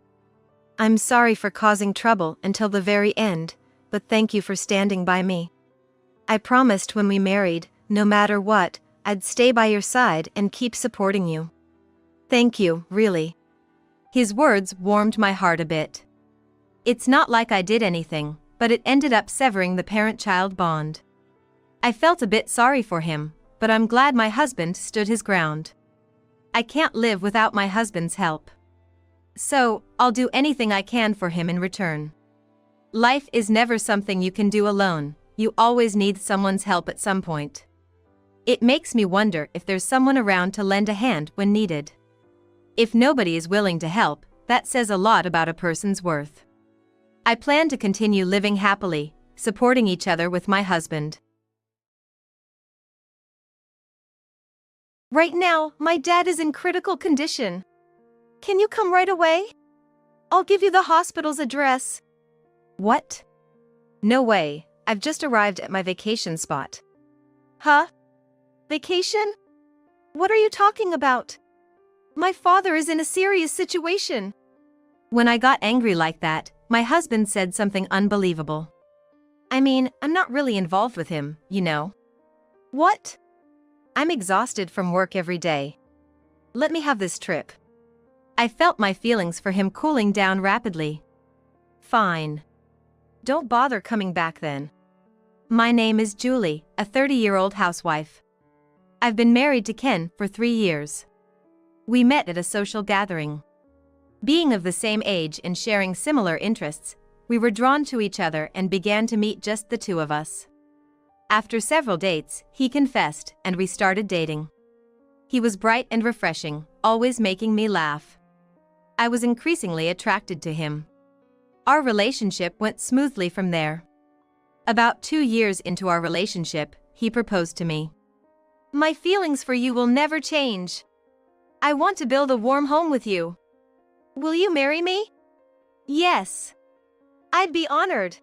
I'm sorry for causing trouble until the very end, but thank you for standing by me. I promised when we married, no matter what, I'd stay by your side and keep supporting you. Thank you, really. His words warmed my heart a bit. It's not like I did anything, but it ended up severing the parent-child bond. I felt a bit sorry for him, but I'm glad my husband stood his ground. I can't live without my husband's help. So, I'll do anything I can for him in return. Life is never something you can do alone, you always need someone's help at some point. It makes me wonder if there's someone around to lend a hand when needed. If nobody is willing to help, that says a lot about a person's worth. I plan to continue living happily, supporting each other with my husband. Right now, my dad is in critical condition. Can you come right away? I'll give you the hospital's address. What? No way, I've just arrived at my vacation spot. Huh? Vacation? What are you talking about? My father is in a serious situation. When I got angry like that, my husband said something unbelievable. I mean, I'm not really involved with him, you know. What? I'm exhausted from work every day. Let me have this trip. I felt my feelings for him cooling down rapidly. Fine. Don't bother coming back then. My name is Julie, a 30-year-old housewife. I've been married to Ken for 3 years. We met at a social gathering. Being of the same age and sharing similar interests, we were drawn to each other and began to meet just the 2 of us. After several dates, he confessed and we started dating. He was bright and refreshing, always making me laugh. I was increasingly attracted to him. Our relationship went smoothly from there. About 2 years into our relationship, he proposed to me. My feelings for you will never change. I want to build a warm home with you. Will you marry me? Yes. I'd be honored.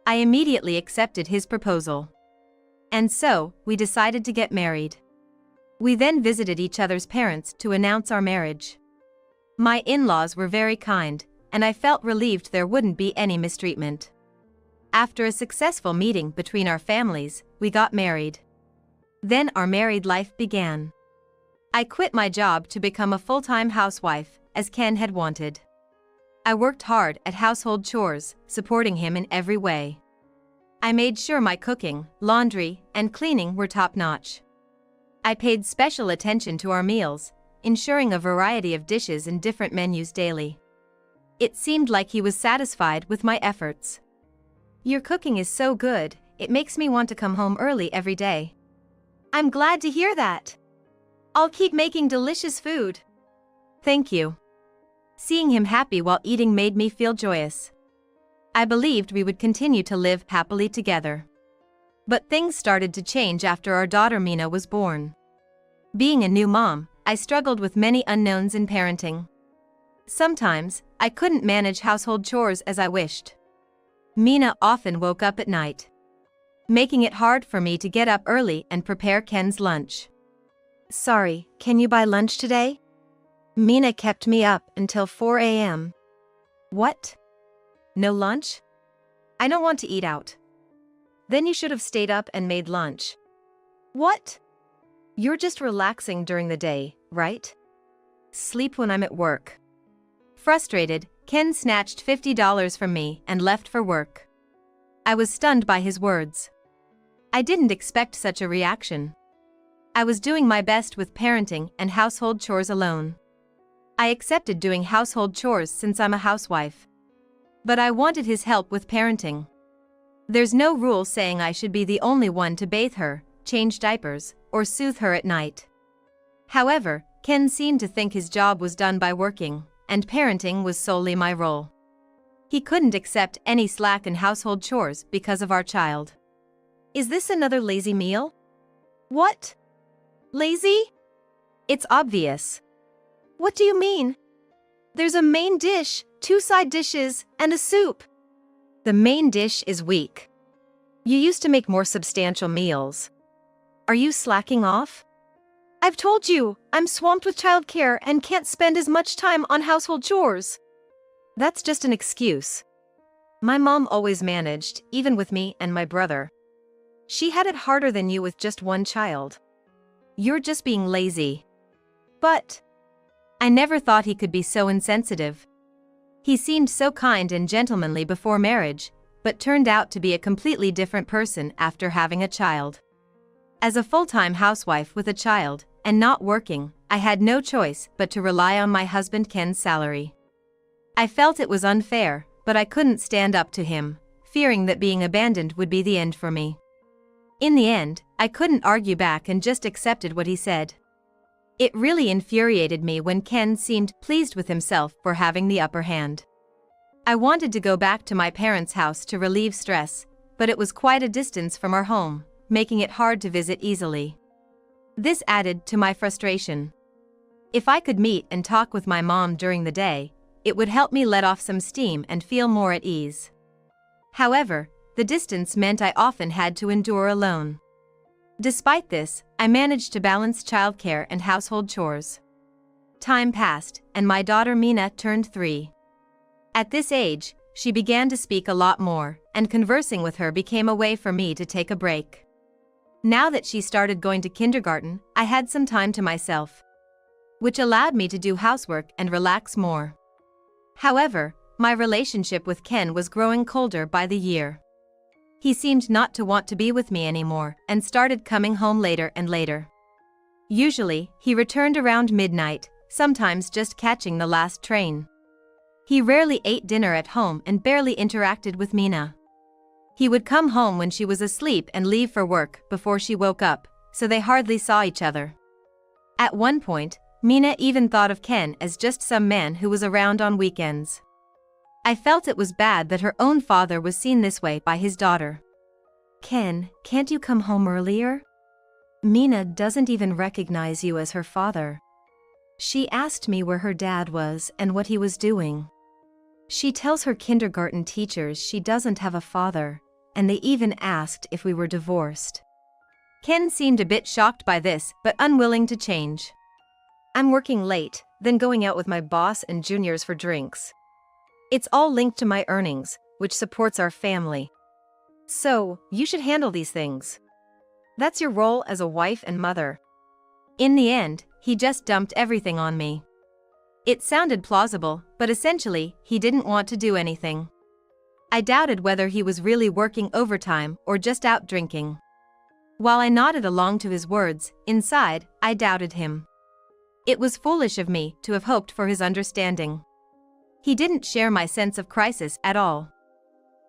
I immediately accepted his proposal. And so, we decided to get married. We then visited each other's parents to announce our marriage. My in-laws were very kind, and I felt relieved there wouldn't be any mistreatment. After a successful meeting between our families, we got married. Then our married life began. I quit my job to become a full-time housewife, as Ken had wanted. I worked hard at household chores, supporting him in every way. I made sure my cooking, laundry, and cleaning were top-notch. I paid special attention to our meals, ensuring a variety of dishes and different menus daily. It seemed like he was satisfied with my efforts. Your cooking is so good, it makes me want to come home early every day. I'm glad to hear that. I'll keep making delicious food. Thank you. Seeing him happy while eating made me feel joyous. I believed we would continue to live happily together. But things started to change after our daughter Mina was born. Being a new mom, I struggled with many unknowns in parenting. Sometimes, I couldn't manage household chores as I wished. Mina often woke up at night, making it hard for me to get up early and prepare Ken's lunch. Sorry, can you buy lunch today? Mina kept me up until 4 a.m. What? No lunch? I don't want to eat out. Then you should have stayed up and made lunch. What? You're just relaxing during the day, right? Sleep when I'm at work. Frustrated, Ken snatched $50 from me and left for work. I was stunned by his words. I didn't expect such a reaction. I was doing my best with parenting and household chores alone. I accepted doing household chores since I'm a housewife. But I wanted his help with parenting. There's no rule saying I should be the only one to bathe her, change diapers, or soothe her at night. However, Ken seemed to think his job was done by working, and parenting was solely my role. He couldn't accept any slack in household chores because of our child. Is this another lazy meal? What? Lazy? It's obvious. What do you mean? There's a main dish, 2 side dishes, and a soup. The main dish is weak. You used to make more substantial meals. Are you slacking off? I've told you, I'm swamped with childcare and can't spend as much time on household chores. That's just an excuse. My mom always managed, even with me and my brother. She had it harder than you with just one child. You're just being lazy. But I never thought he could be so insensitive. He seemed so kind and gentlemanly before marriage, but turned out to be a completely different person after having a child. As a full-time housewife with a child, and not working, I had no choice but to rely on my husband Ken's salary. I felt it was unfair, but I couldn't stand up to him, fearing that being abandoned would be the end for me. In the end, I couldn't argue back and just accepted what he said. It really infuriated me when Ken seemed pleased with himself for having the upper hand. I wanted to go back to my parents' house to relieve stress, but it was quite a distance from our home, making it hard to visit easily. This added to my frustration. If I could meet and talk with my mom during the day, it would help me let off some steam and feel more at ease. However, the distance meant I often had to endure alone. Despite this, I managed to balance childcare and household chores. Time passed, and my daughter Mina turned 3. At this age, she began to speak a lot more, and conversing with her became a way for me to take a break. Now that she started going to kindergarten, I had some time to myself, which allowed me to do housework and relax more. However, my relationship with Ken was growing colder by the year. He seemed not to want to be with me anymore and started coming home later and later. Usually, he returned around midnight, sometimes just catching the last train. He rarely ate dinner at home and barely interacted with Mina. He would come home when she was asleep and leave for work before she woke up, so they hardly saw each other. At one point, Mina even thought of Ken as just some man who was around on weekends. I felt it was bad that her own father was seen this way by his daughter. Ken, can't you come home earlier? Mina doesn't even recognize you as her father. She asked me where her dad was and what he was doing. She tells her kindergarten teachers she doesn't have a father, and they even asked if we were divorced. Ken seemed a bit shocked by this, but unwilling to change. I'm working late, then going out with my boss and juniors for drinks. It's all linked to my earnings, which supports our family. So, you should handle these things. That's your role as a wife and mother. In the end, he just dumped everything on me. It sounded plausible, but essentially, he didn't want to do anything. I doubted whether he was really working overtime or just out drinking. While I nodded along to his words, inside, I doubted him. It was foolish of me to have hoped for his understanding. He didn't share my sense of crisis at all.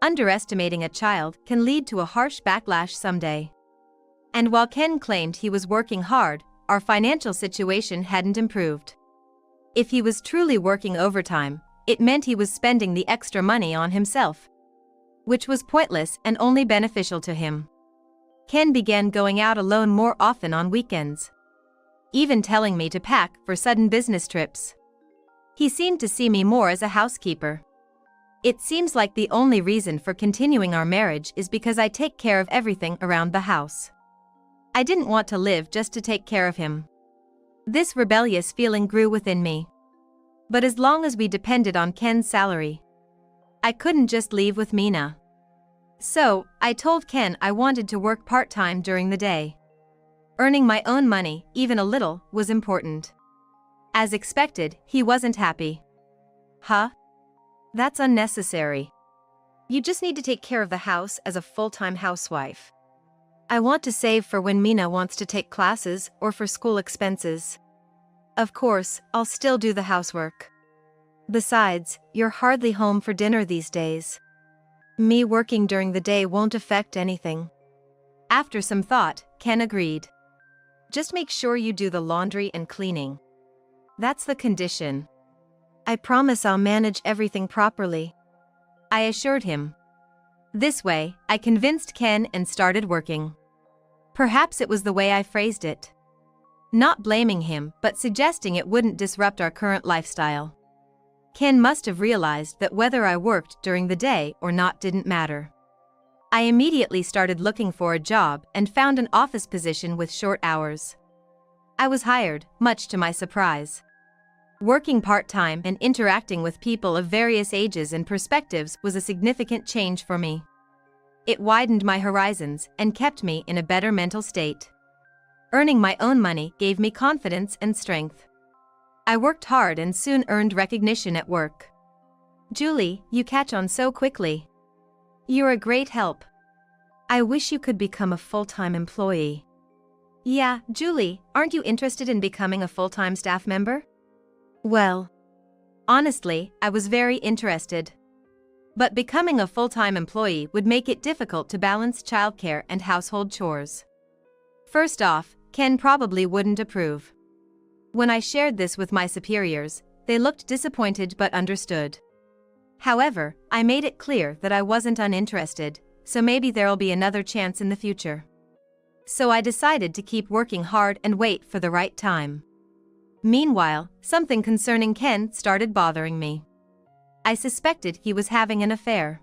Underestimating a child can lead to a harsh backlash someday. And while Ken claimed he was working hard, our financial situation hadn't improved. If he was truly working overtime, it meant he was spending the extra money on himself, which was pointless and only beneficial to him. Ken began going out alone more often on weekends, even telling me to pack for sudden business trips. He seemed to see me more as a housekeeper. It seems like the only reason for continuing our marriage is because I take care of everything around the house. I didn't want to live just to take care of him. This rebellious feeling grew within me. But as long as we depended on Ken's salary, I couldn't just leave with Mina. So, I told Ken I wanted to work part-time during the day. Earning my own money, even a little, was important. As expected, he wasn't happy. Huh? That's unnecessary. You just need to take care of the house as a full-time housewife. I want to save for when Mina wants to take classes or for school expenses. Of course, I'll still do the housework. Besides, you're hardly home for dinner these days. Me working during the day won't affect anything. After some thought, Ken agreed. Just make sure you do the laundry and cleaning. That's the condition. I promise I'll manage everything properly, I assured him. This way, I convinced Ken and started working. Perhaps it was the way I phrased it. Not blaming him, but suggesting it wouldn't disrupt our current lifestyle. Ken must have realized that whether I worked during the day or not didn't matter. I immediately started looking for a job and found an office position with short hours. I was hired, much to my surprise. Working part-time and interacting with people of various ages and perspectives was a significant change for me. It widened my horizons and kept me in a better mental state. Earning my own money gave me confidence and strength. I worked hard and soon earned recognition at work. Julie, you catch on so quickly. You're a great help. I wish you could become a full-time employee. Yeah, Julie, aren't you interested in becoming a full-time staff member? Well, honestly, I was very interested. But becoming a full-time employee would make it difficult to balance childcare and household chores. First off, Ken probably wouldn't approve. When I shared this with my superiors, they looked disappointed but understood. However, I made it clear that I wasn't uninterested, so maybe there'll be another chance in the future. So I decided to keep working hard and wait for the right time. Meanwhile, something concerning Ken started bothering me. I suspected he was having an affair.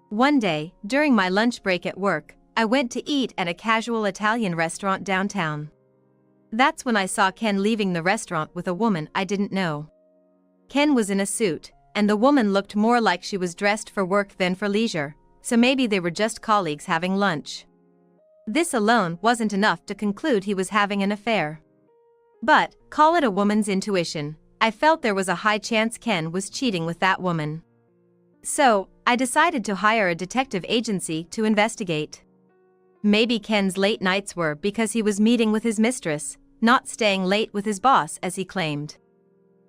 One day, during my lunch break at work, I went to eat at a casual Italian restaurant downtown. That's when I saw Ken leaving the restaurant with a woman I didn't know. Ken was in a suit, and the woman looked more like she was dressed for work than for leisure, so maybe they were just colleagues having lunch. This alone wasn't enough to conclude he was having an affair. But, call it a woman's intuition, I felt there was a high chance Ken was cheating with that woman. So, I decided to hire a detective agency to investigate. Maybe Ken's late nights were because he was meeting with his mistress, not staying late with his boss as he claimed.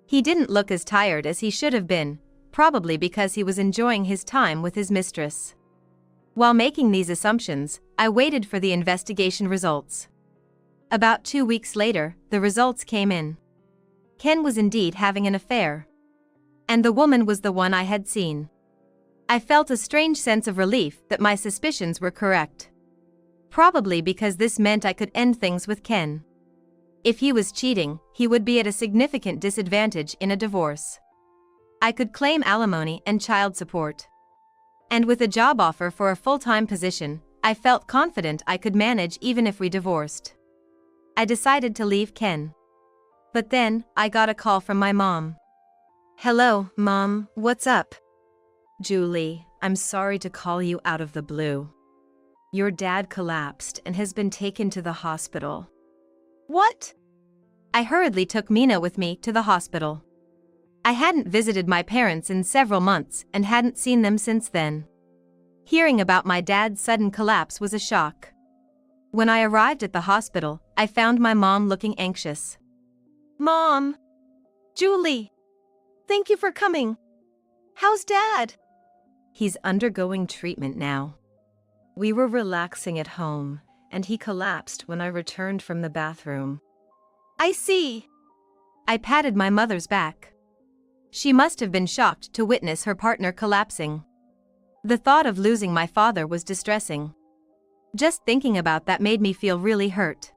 He didn't look as tired as he should have been, probably because he was enjoying his time with his mistress. While making these assumptions, I waited for the investigation results. About 2 weeks later, the results came in. Ken was indeed having an affair. And the woman was the one I had seen. I felt a strange sense of relief that my suspicions were correct. Probably because this meant I could end things with Ken. If he was cheating, he would be at a significant disadvantage in a divorce. I could claim alimony and child support. And with a job offer for a full-time position, I felt confident I could manage even if we divorced. I decided to leave Ken. But then, I got a call from my mom. Hello, Mom, what's up? Julie, I'm sorry to call you out of the blue. Your dad collapsed and has been taken to the hospital. What? I hurriedly took Mina with me to the hospital. I hadn't visited my parents in several months and hadn't seen them since then. Hearing about my dad's sudden collapse was a shock. When I arrived at the hospital, I found my mom looking anxious. Mom! Julie! Thank you for coming. How's Dad? He's undergoing treatment now. We were relaxing at home, and he collapsed when I returned from the bathroom. I see. I patted my mother's back. She must have been shocked to witness her partner collapsing. The thought of losing my father was distressing. Just thinking about that made me feel really hurt.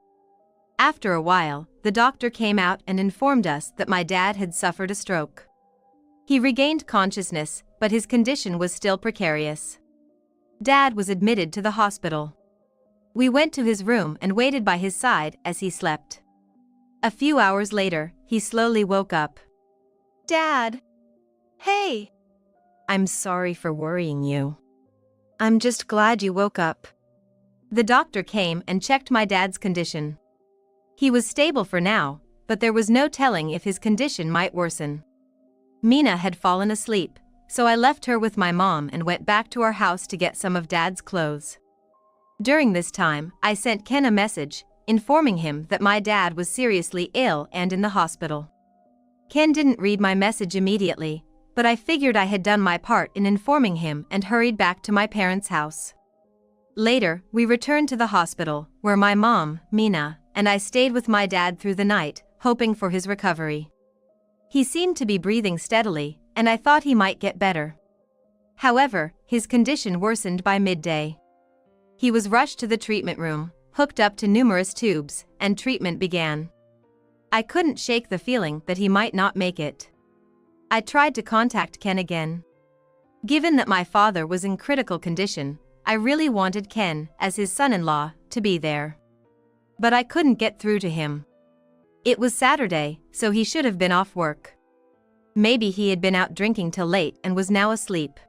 After a while, the doctor came out and informed us that my dad had suffered a stroke. He regained consciousness, but his condition was still precarious. Dad was admitted to the hospital. We went to his room and waited by his side as he slept. A few hours later, he slowly woke up. Dad! Hey! I'm sorry for worrying you. I'm just glad you woke up. The doctor came and checked my dad's condition. He was stable for now, but there was no telling if his condition might worsen. Mina had fallen asleep, so I left her with my mom and went back to our house to get some of Dad's clothes. During this time, I sent Ken a message, informing him that my dad was seriously ill and in the hospital. Ken didn't read my message immediately, but I figured I had done my part in informing him and hurried back to my parents' house. Later, we returned to the hospital, where my mom, Mina, and I stayed with my dad through the night, hoping for his recovery. He seemed to be breathing steadily, and I thought he might get better. However, his condition worsened by midday. He was rushed to the treatment room, hooked up to numerous tubes, and treatment began. I couldn't shake the feeling that he might not make it. I tried to contact Ken again. Given that my father was in critical condition, I really wanted Ken, as his son-in-law, to be there. But I couldn't get through to him. It was Saturday, so he should have been off work. Maybe he had been out drinking till late and was now asleep.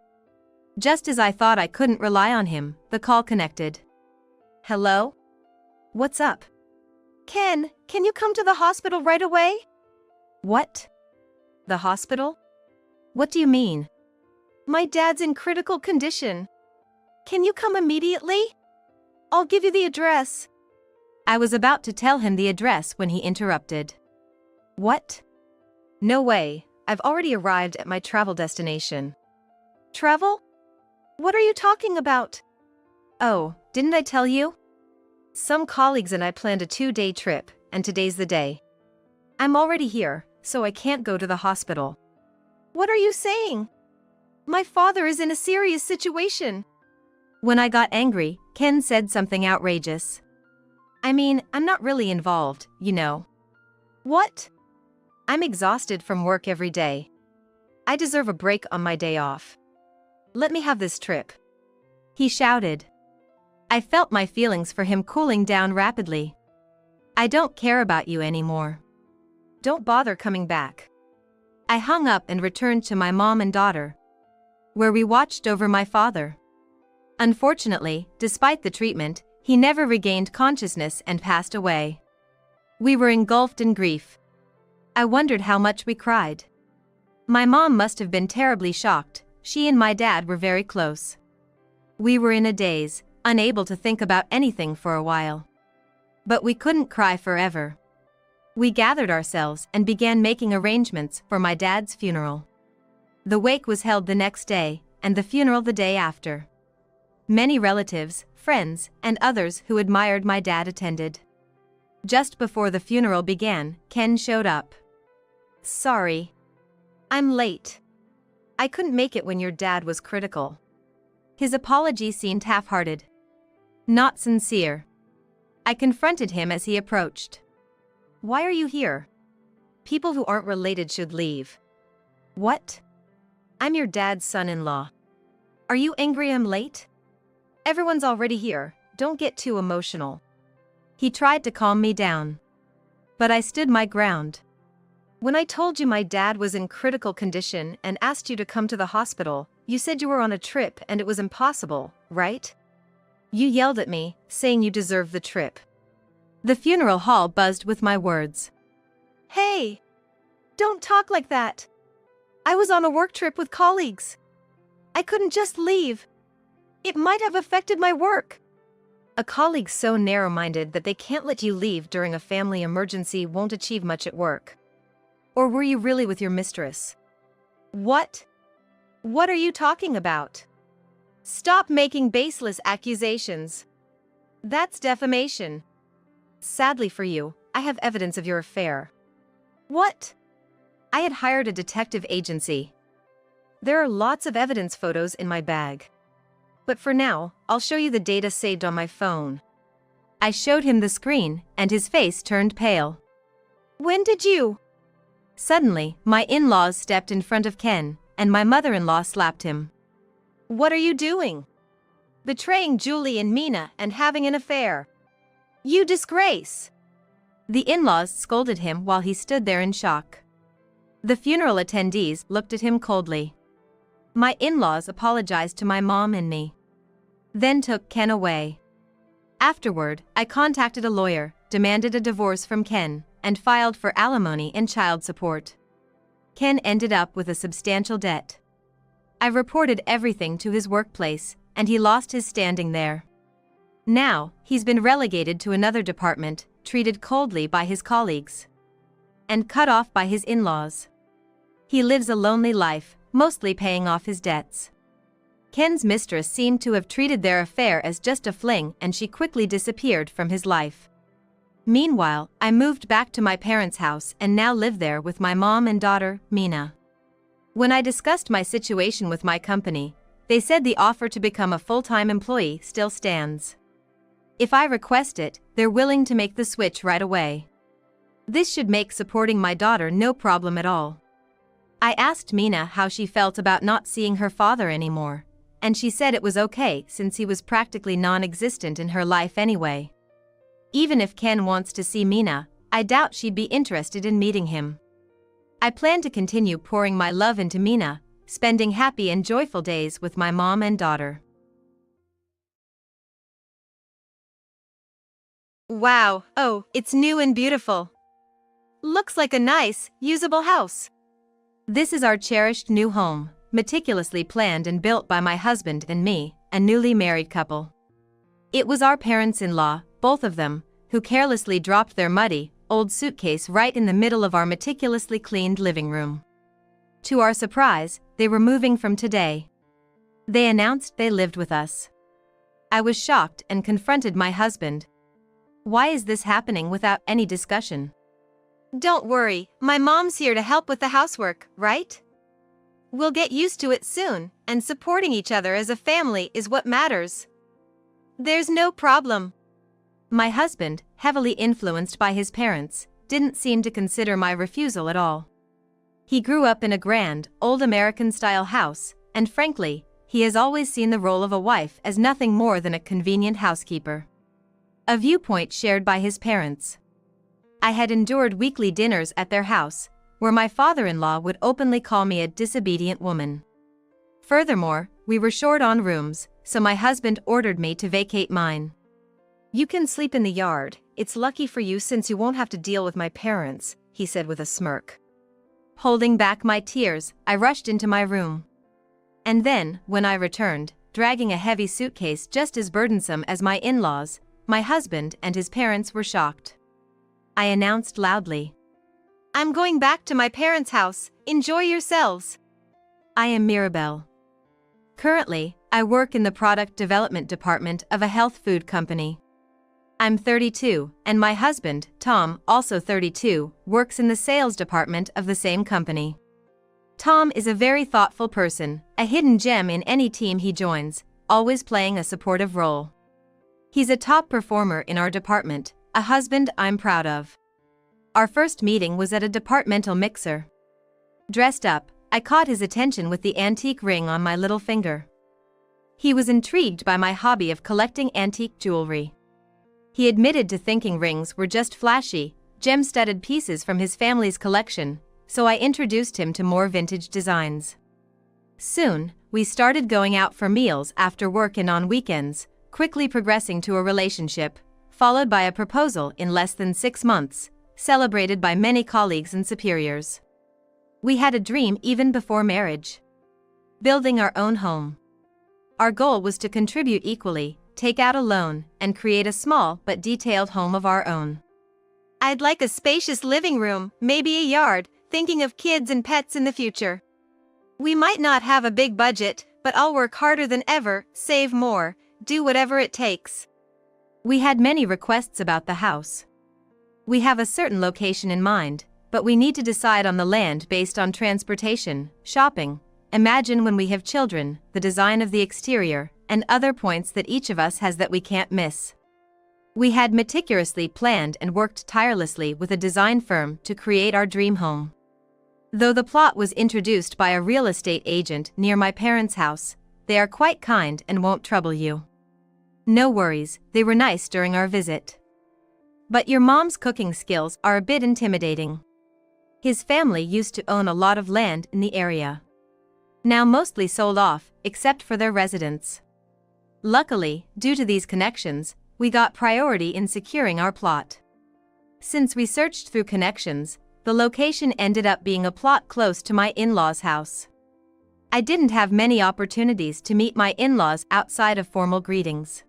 Just as I thought I couldn't rely on him, the call connected. Hello? What's up? Ken, can you come to the hospital right away? What? The hospital? What do you mean? My dad's in critical condition. Can you come immediately? I'll give you the address. I was about to tell him the address when he interrupted. What? No way, I've already arrived at my travel destination. Travel? What are you talking about? Oh, didn't I tell you? Some colleagues and I planned a 2-day trip, and today's the day. I'm already here, so I can't go to the hospital. What are you saying? My father is in a serious situation. When I got angry, Ken said something outrageous. I mean, I'm not really involved, you know. What? I'm exhausted from work every day. I deserve a break on my day off. Let me have this trip. He shouted. I felt my feelings for him cooling down rapidly. I don't care about you anymore. Don't bother coming back. I hung up and returned to my mom and daughter, where we watched over my father. Unfortunately, despite the treatment, he never regained consciousness and passed away. We were engulfed in grief. I wondered how much we cried. My mom must have been terribly shocked. She and my dad were very close. We were in a daze, unable to think about anything for a while. But we couldn't cry forever. We gathered ourselves and began making arrangements for my dad's funeral. The wake was held the next day, and the funeral the day after. Many relatives, friends, and others who admired my dad attended. Just before the funeral began, Ken showed up. Sorry. I'm late. I couldn't make it when your dad was critical. His apology seemed half-hearted. Not sincere. I confronted him as he approached. Why are you here? People who aren't related should leave. What? I'm your dad's son-in-law. Are you angry I'm late? Everyone's already here, don't get too emotional. He tried to calm me down. But I stood my ground. When I told you my dad was in critical condition and asked you to come to the hospital, you said you were on a trip and it was impossible, right? You yelled at me, saying you deserved the trip. The funeral hall buzzed with my words. Hey! Don't talk like that. I was on a work trip with colleagues. I couldn't just leave. It might have affected my work. A colleague so narrow-minded that they can't let you leave during a family emergency won't achieve much at work. Or were you really with your mistress? What? What are you talking about? Stop making baseless accusations. That's defamation. Sadly for you, I have evidence of your affair. What? I had hired a detective agency. There are lots of evidence photos in my bag. But for now, I'll show you the data saved on my phone. I showed him the screen, and his face turned pale. When did you? Suddenly, my in-laws stepped in front of Ken, and my mother-in-law slapped him. What are you doing? Betraying Julie and Mina and having an affair. You disgrace. The in-laws scolded him while he stood there in shock. The funeral attendees looked at him coldly. My in-laws apologized to my mom and me. then took Ken away. Afterward, I contacted a lawyer, demanded a divorce from Ken, and filed for alimony and child support. Ken ended up with a substantial debt. I reported everything to his workplace, and he lost his standing there. Now, he's been relegated to another department, treated coldly by his colleagues, and cut off by his in-laws. He lives a lonely life, mostly paying off his debts. Ken's mistress seemed to have treated their affair as just a fling, and she quickly disappeared from his life. Meanwhile, I moved back to my parents' house and now live there with my mom and daughter, Mina. When I discussed my situation with my company, they said the offer to become a full-time employee still stands. If I request it, they're willing to make the switch right away. This should make supporting my daughter no problem at all. I asked Mina how she felt about not seeing her father anymore, and she said it was okay since he was practically non-existent in her life anyway. Even if Ken wants to see Mina, I doubt she'd be interested in meeting him. I plan to continue pouring my love into Mina, spending happy and joyful days with my mom and daughter. Wow, oh, it's new and beautiful. Looks like a nice, usable house. This is our cherished new home, meticulously planned and built by my husband and me, a newly married couple. It was our parents-in-law, both of them, who carelessly dropped their muddy, old suitcase right in the middle of our meticulously cleaned living room. To our surprise, they were moving from today. They announced they lived with us. I was shocked and confronted my husband. Why is this happening without any discussion? Don't worry, my mom's here to help with the housework, right? We'll get used to it soon, and supporting each other as a family is what matters. There's no problem. My husband, heavily influenced by his parents, didn't seem to consider my refusal at all. He grew up in a grand, old American-style house, and frankly, he has always seen the role of a wife as nothing more than a convenient housekeeper. A viewpoint shared by his parents. I had endured weekly dinners at their house, where my father-in-law would openly call me a disobedient woman. Furthermore, we were short on rooms, so my husband ordered me to vacate mine. You can sleep in the yard, it's lucky for you since you won't have to deal with my parents, he said with a smirk. Holding back my tears, I rushed into my room. And then, when I returned, dragging a heavy suitcase just as burdensome as my in-laws, my husband and his parents were shocked. I announced loudly, I'm going back to my parents' house, enjoy yourselves. I am Mirabelle. Currently, I work in the product development department of a health food company. I'm 32, and my husband, Tom, also 32, works in the sales department of the same company. Tom is a very thoughtful person, a hidden gem in any team he joins, always playing a supportive role. He's a top performer in our department, a husband I'm proud of. Our first meeting was at a departmental mixer. Dressed up, I caught his attention with the antique ring on my little finger. He was intrigued by my hobby of collecting antique jewelry. He admitted to thinking rings were just flashy, gem-studded pieces from his family's collection, so I introduced him to more vintage designs. Soon, we started going out for meals after work and on weekends, quickly progressing to a relationship, followed by a proposal in less than 6 months, celebrated by many colleagues and superiors. We had a dream even before marriage: building our own home. Our goal was to contribute equally, take out a loan, and create a small but detailed home of our own. I'd like a spacious living room, maybe a yard, thinking of kids and pets in the future. We might not have a big budget, but I'll work harder than ever, save more, do whatever it takes. We had many requests about the house. We have a certain location in mind, but we need to decide on the land based on transportation, shopping, imagine when we have children, the design of the exterior, and other points that each of us has that we can't miss. We had meticulously planned and worked tirelessly with a design firm to create our dream home. Though the plot was introduced by a real estate agent near my parents' house, they are quite kind and won't trouble you. No worries, they were nice during our visit. But your mom's cooking skills are a bit intimidating. His family used to own a lot of land in the area. Now mostly sold off, except for their residence. Luckily, due to these connections, we got priority in securing our plot. Since we searched through connections, the location ended up being a plot close to my in-laws' house. I didn't have many opportunities to meet my in-laws outside of formal greetings.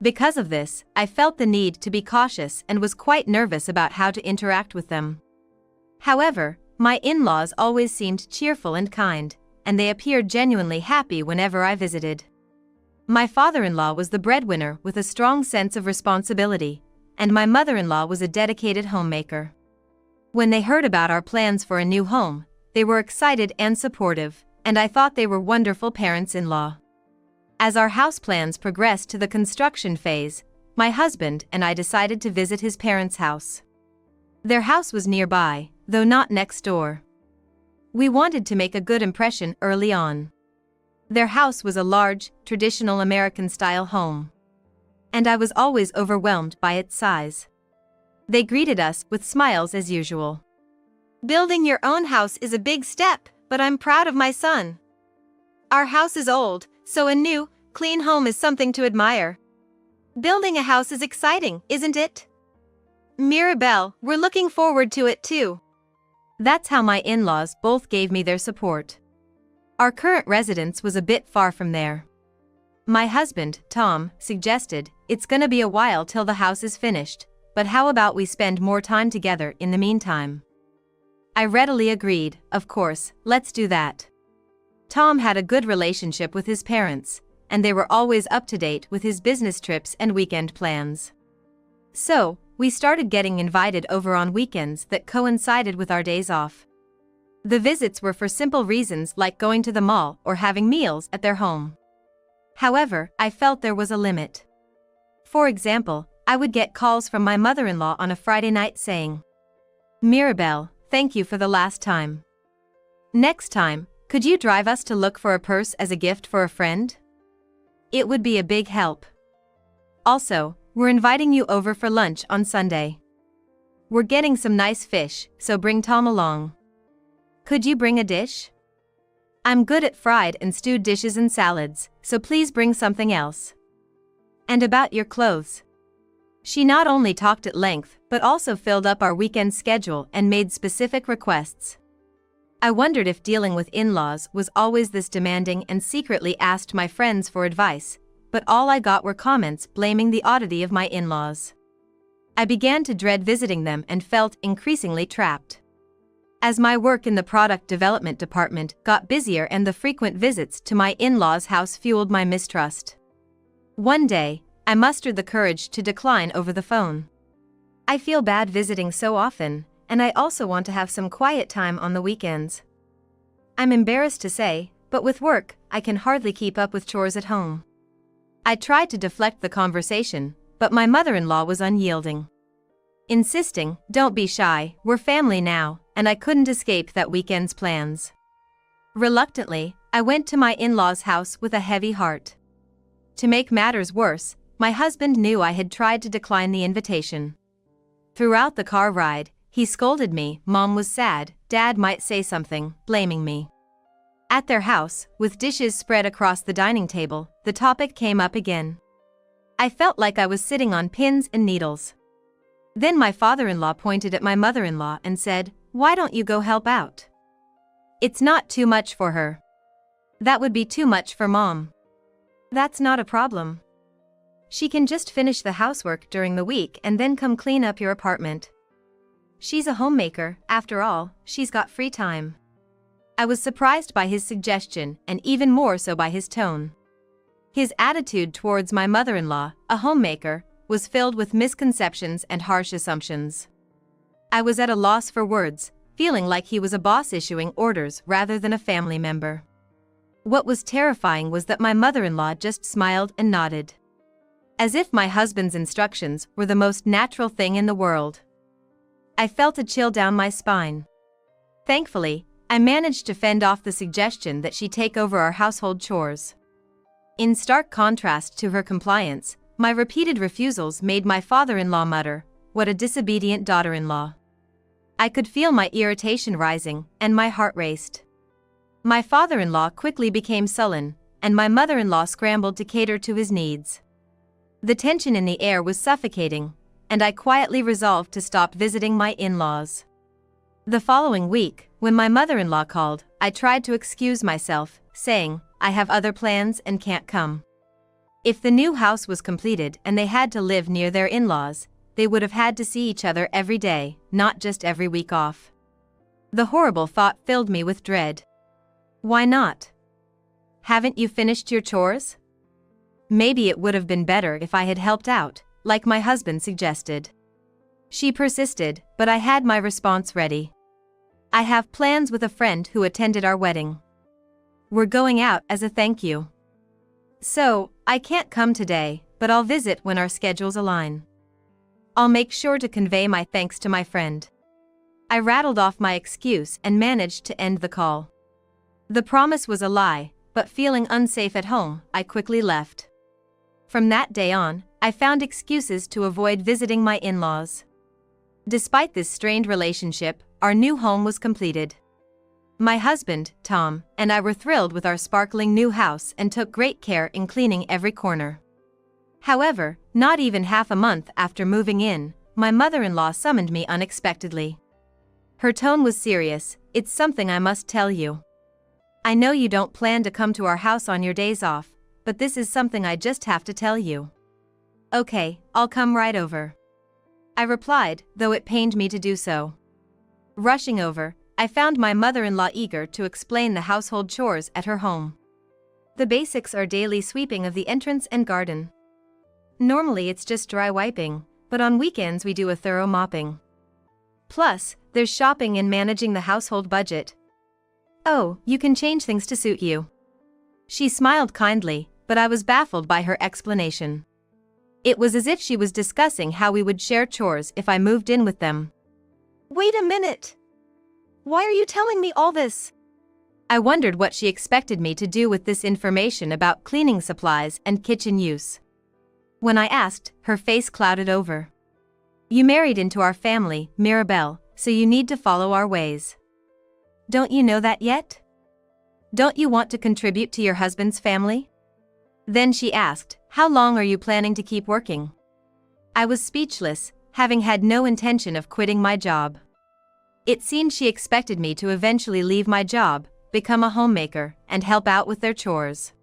Because of this, I felt the need to be cautious and was quite nervous about how to interact with them. However, my in-laws always seemed cheerful and kind, and they appeared genuinely happy whenever I visited. My father-in-law was the breadwinner with a strong sense of responsibility, and my mother-in-law was a dedicated homemaker. When they heard about our plans for a new home, they were excited and supportive, and I thought they were wonderful parents-in-law. As our house plans progressed to the construction phase, my husband and I decided to visit his parents' house. Their house was nearby, though not next door. We wanted to make a good impression early on. Their house was a large, traditional American-style home, and I was always overwhelmed by its size. They greeted us with smiles as usual. Building your own house is a big step, but I'm proud of my son. Our house is old, so a new, clean home is something to admire. Building a house is exciting, isn't it? Mirabelle, we're looking forward to it too. That's how my in-laws both gave me their support. Our current residence was a bit far from there. My husband, Tom, suggested, "It's gonna be a while till the house is finished, but how about we spend more time together in the meantime?" I readily agreed, of course, let's do that. Tom had a good relationship with his parents, and they were always up to date with his business trips and weekend plans. So, we started getting invited over on weekends that coincided with our days off. The visits were for simple reasons like going to the mall or having meals at their home. However, I felt there was a limit. For example, I would get calls from my mother-in-law on a Friday night saying, "Mirabelle, thank you for the last time. Next time, could you drive us to look for a purse as a gift for a friend? It would be a big help. Also, we're inviting you over for lunch on Sunday. We're getting some nice fish, so bring Tom along. Could you bring a dish? I'm good at fried and stewed dishes and salads, so please bring something else. And about your clothes." She not only talked at length, but also filled up our weekend schedule and made specific requests. I wondered if dealing with in-laws was always this demanding and secretly asked my friends for advice, but all I got were comments blaming the oddity of my in-laws. I began to dread visiting them and felt increasingly trapped. As my work in the product development department got busier and the frequent visits to my in-laws' house fueled my mistrust. One day, I mustered the courage to decline over the phone. "I feel bad visiting so often, and I also want to have some quiet time on the weekends. I'm embarrassed to say, but with work, I can hardly keep up with chores at home." I tried to deflect the conversation, but my mother-in-law was unyielding. Insisting, "Don't be shy, we're family now," and I couldn't escape that weekend's plans. Reluctantly, I went to my in-laws' house with a heavy heart. To make matters worse, my husband knew I had tried to decline the invitation. Throughout the car ride, he scolded me. Mom was sad, Dad might say something, blaming me. At their house, with dishes spread across the dining table, the topic came up again. I felt like I was sitting on pins and needles. Then my father-in-law pointed at my mother-in-law and said, "Why don't you go help out? It's not too much for her. That would be too much for Mom." "That's not a problem. She can just finish the housework during the week and then come clean up your apartment. She's a homemaker, after all, she's got free time." I was surprised by his suggestion and even more so by his tone. His attitude towards my mother-in-law, a homemaker, was filled with misconceptions and harsh assumptions. I was at a loss for words, feeling like he was a boss issuing orders rather than a family member. What was terrifying was that my mother-in-law just smiled and nodded, as if my husband's instructions were the most natural thing in the world. I felt a chill down my spine. Thankfully, I managed to fend off the suggestion that she take over our household chores. In stark contrast to her compliance, my repeated refusals made my father-in-law mutter, "What a disobedient daughter-in-law." I could feel my irritation rising, and my heart raced. My father-in-law quickly became sullen, and my mother-in-law scrambled to cater to his needs. The tension in the air was suffocating, and I quietly resolved to stop visiting my in-laws. The following week, when my mother-in-law called, I tried to excuse myself, saying, I have other plans and can't come. If the new house was completed and they had to live near their in-laws, they would have had to see each other every day, not just every week off. The horrible thought filled me with dread. Why not? Haven't you finished your chores? Maybe it would have been better if I had helped out, like my husband suggested. She persisted, but I had my response ready. I have plans with a friend who attended our wedding. We're going out as a thank you. So, I can't come today, but I'll visit when our schedules align. I'll make sure to convey my thanks to my friend. I rattled off my excuse and managed to end the call. The promise was a lie, but feeling unsafe at home, I quickly left. From that day on, I found excuses to avoid visiting my in-laws. Despite this strained relationship, our new home was completed. My husband, Tom, and I were thrilled with our sparkling new house and took great care in cleaning every corner. However, not even half a month after moving in, my mother-in-law summoned me unexpectedly. Her tone was serious. It's something I must tell you. I know you don't plan to come to our house on your days off, but this is something I just have to tell you. Okay, I'll come right over. I replied, though it pained me to do so. Rushing over, I found my mother-in-law eager to explain the household chores at her home. The basics are daily sweeping of the entrance and garden. Normally it's just dry wiping, but on weekends we do a thorough mopping. Plus, there's shopping and managing the household budget. Oh, you can change things to suit you. She smiled kindly, but I was baffled by her explanation. It was as if she was discussing how we would share chores if I moved in with them. Wait a minute. Why are you telling me all this? I wondered what she expected me to do with this information about cleaning supplies and kitchen use. When I asked, her face clouded over. You married into our family, Mirabelle, so you need to follow our ways. Don't you know that yet? Don't you want to contribute to your husband's family? Then she asked, how long are you planning to keep working? I was speechless, having had no intention of quitting my job. It seemed she expected me to eventually leave my job, become a homemaker, and help out with their chores.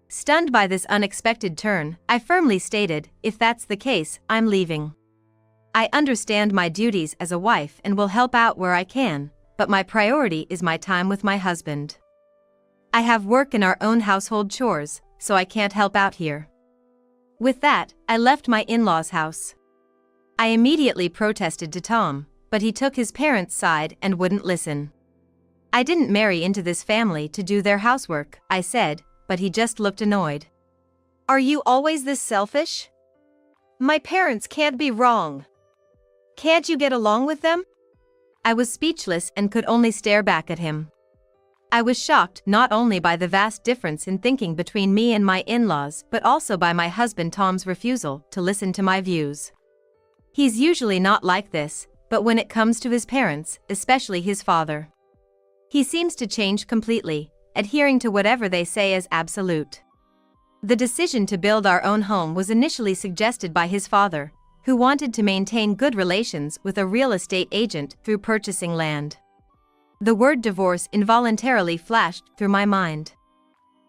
Stunned by this unexpected turn, I firmly stated, if that's the case, I'm leaving. I understand my duties as a wife and will help out where I can, but my priority is my time with my husband. I have work in our own household chores, so I can't help out here. With that, I left my in-laws' house. I immediately protested to Tom, but he took his parents' side and wouldn't listen. I didn't marry into this family to do their housework, I said, but he just looked annoyed. Are you always this selfish? My parents can't be wrong. Can't you get along with them? I was speechless and could only stare back at him. I was shocked not only by the vast difference in thinking between me and my in-laws but also by my husband Tom's refusal to listen to my views. He's usually not like this, but when it comes to his parents, especially his father, he seems to change completely, adhering to whatever they say as absolute. The decision to build our own home was initially suggested by his father, who wanted to maintain good relations with a real estate agent through purchasing land. The word divorce involuntarily flashed through my mind.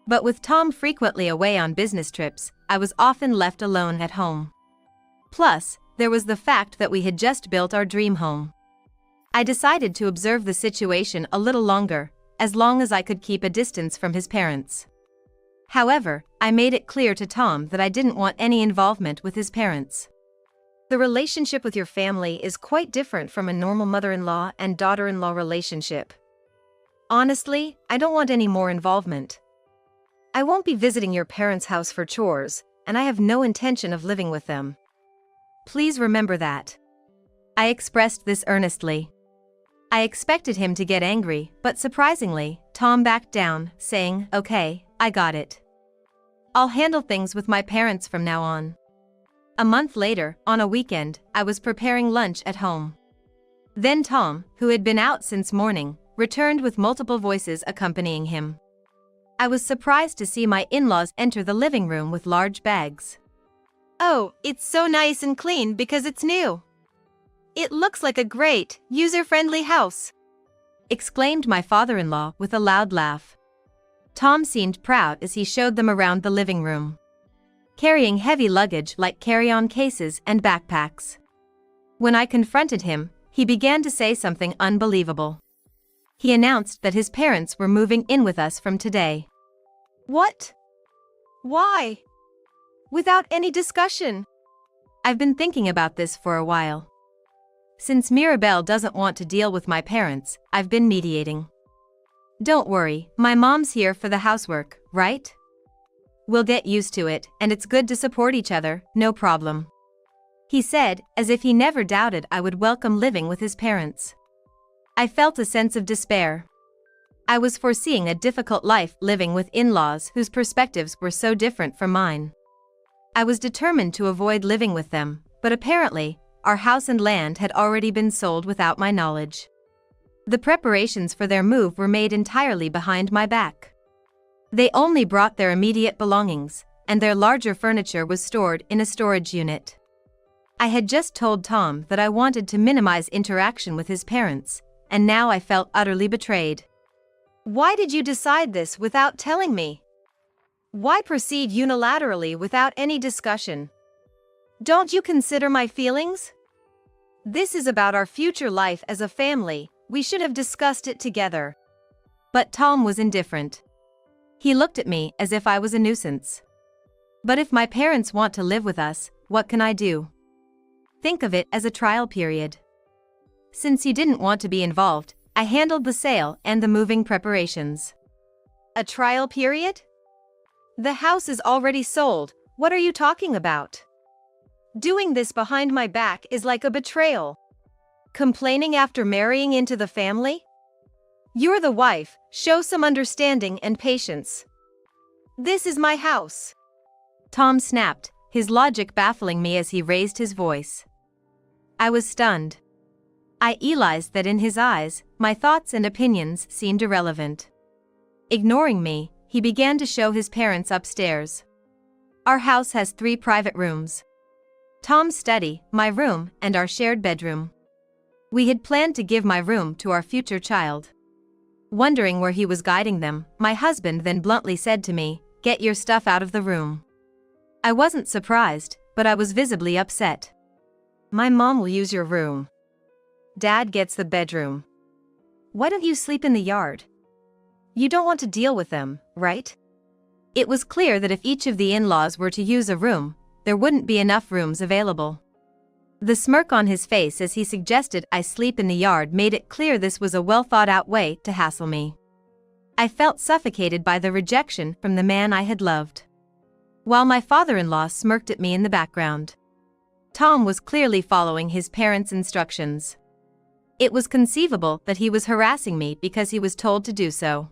But with Tom frequently away on business trips, I was often left alone at home. Plus, there was the fact that we had just built our dream home. I decided to observe the situation a little longer, as long as I could keep a distance from his parents. However, I made it clear to Tom that I didn't want any involvement with his parents. The relationship with your family is quite different from a normal mother-in-law and daughter-in-law relationship. Honestly, I don't want any more involvement. I won't be visiting your parents' house for chores, and I have no intention of living with them. Please remember that. I expressed this earnestly. I expected him to get angry, but surprisingly, Tom backed down, saying, okay, I got it. I'll handle things with my parents from now on. A month later, on a weekend, I was preparing lunch at home. Then Tom, who had been out since morning, returned with multiple voices accompanying him. I was surprised to see my in-laws enter the living room with large bags. Oh, it's so nice and clean because it's new. It looks like a great, user-friendly house, exclaimed my father-in-law with a loud laugh. Tom seemed proud as he showed them around the living room, carrying heavy luggage like carry-on cases and backpacks. When I confronted him, he began to say something unbelievable. He announced that his parents were moving in with us from today. What? Why? Without any discussion. I've been thinking about this for a while. Since Mirabelle doesn't want to deal with my parents, I've been mediating. Don't worry, my mom's here for the housework, right? We'll get used to it, and it's good to support each other, no problem. He said, as if he never doubted I would welcome living with his parents. I felt a sense of despair. I was foreseeing a difficult life living with in-laws whose perspectives were so different from mine. I was determined to avoid living with them, but apparently, our house and land had already been sold without my knowledge. The preparations for their move were made entirely behind my back. They only brought their immediate belongings, and their larger furniture was stored in a storage unit. I had just told Tom that I wanted to minimize interaction with his parents, and now I felt utterly betrayed. Why did you decide this without telling me? Why proceed unilaterally without any discussion? Don't you consider my feelings? This is about our future life as a family, we should have discussed it together. But Tom was indifferent. He looked at me as if I was a nuisance. But if my parents want to live with us, what can I do? Think of it as a trial period. Since you didn't want to be involved, I handled the sale and the moving preparations. A trial period? The house is already sold, what are you talking about? Doing this behind my back is like a betrayal. Complaining after marrying into the family? You're the wife, show some understanding and patience. This is my house. Tom snapped, his logic baffling me as he raised his voice. I was stunned. I realized that in his eyes, my thoughts and opinions seemed irrelevant. Ignoring me, he began to show his parents upstairs. Our house has 3 private rooms. Tom's study, my room, and our shared bedroom. We had planned to give my room to our future child. Wondering where he was guiding them, my husband then bluntly said to me, "Get your stuff out of the room." I wasn't surprised, but I was visibly upset. My mom will use your room. Dad gets the bedroom. Why don't you sleep in the yard? You don't want to deal with them, right? It was clear that if each of the in-laws were to use a room, there wouldn't be enough rooms available. The smirk on his face as he suggested I sleep in the yard made it clear this was a well-thought-out way to hassle me. I felt suffocated by the rejection from the man I had loved, while my father-in-law smirked at me in the background. Tom was clearly following his parents' instructions. It was conceivable that he was harassing me because he was told to do so.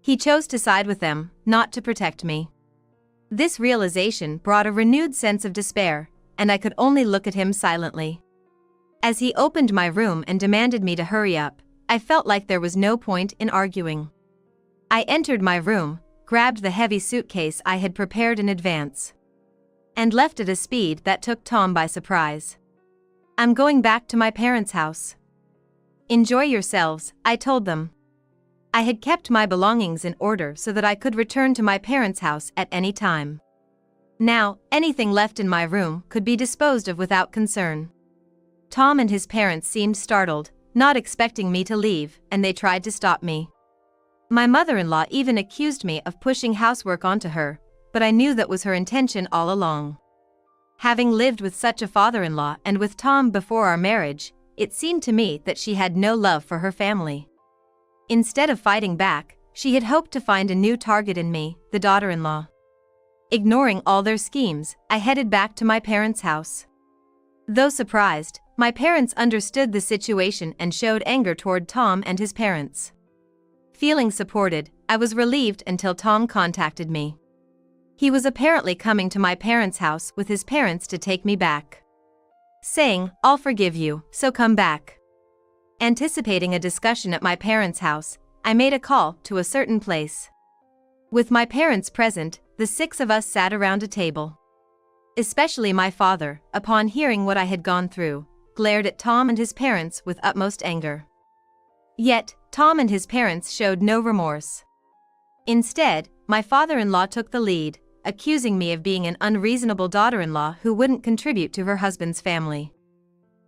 He chose to side with them, not to protect me. This realization brought a renewed sense of despair, and I could only look at him silently. As he opened my room and demanded me to hurry up, I felt like there was no point in arguing. I entered my room, grabbed the heavy suitcase I had prepared in advance, and left at a speed that took Tom by surprise. "I'm going back to my parents' house." "Enjoy yourselves," I told them. I had kept my belongings in order so that I could return to my parents' house at any time. Now, anything left in my room could be disposed of without concern. Tom and his parents seemed startled, not expecting me to leave, and they tried to stop me. My mother-in-law even accused me of pushing housework onto her, but I knew that was her intention all along. Having lived with such a father-in-law and with Tom before our marriage, it seemed to me that she had no love for her family. Instead of fighting back, she had hoped to find a new target in me, the daughter-in-law. Ignoring all their schemes, I headed back to my parents' house. Though surprised, my parents understood the situation and showed anger toward Tom and his parents. Feeling supported, I was relieved until Tom contacted me. He was apparently coming to my parents' house with his parents to take me back, saying, "I'll forgive you, so come back." Anticipating a discussion at my parents' house, I made a call to a certain place. With my parents present, the 6 of us sat around a table. Especially my father, upon hearing what I had gone through, glared at Tom and his parents with utmost anger. Yet, Tom and his parents showed no remorse. Instead, my father-in-law took the lead, accusing me of being an unreasonable daughter-in-law who wouldn't contribute to her husband's family.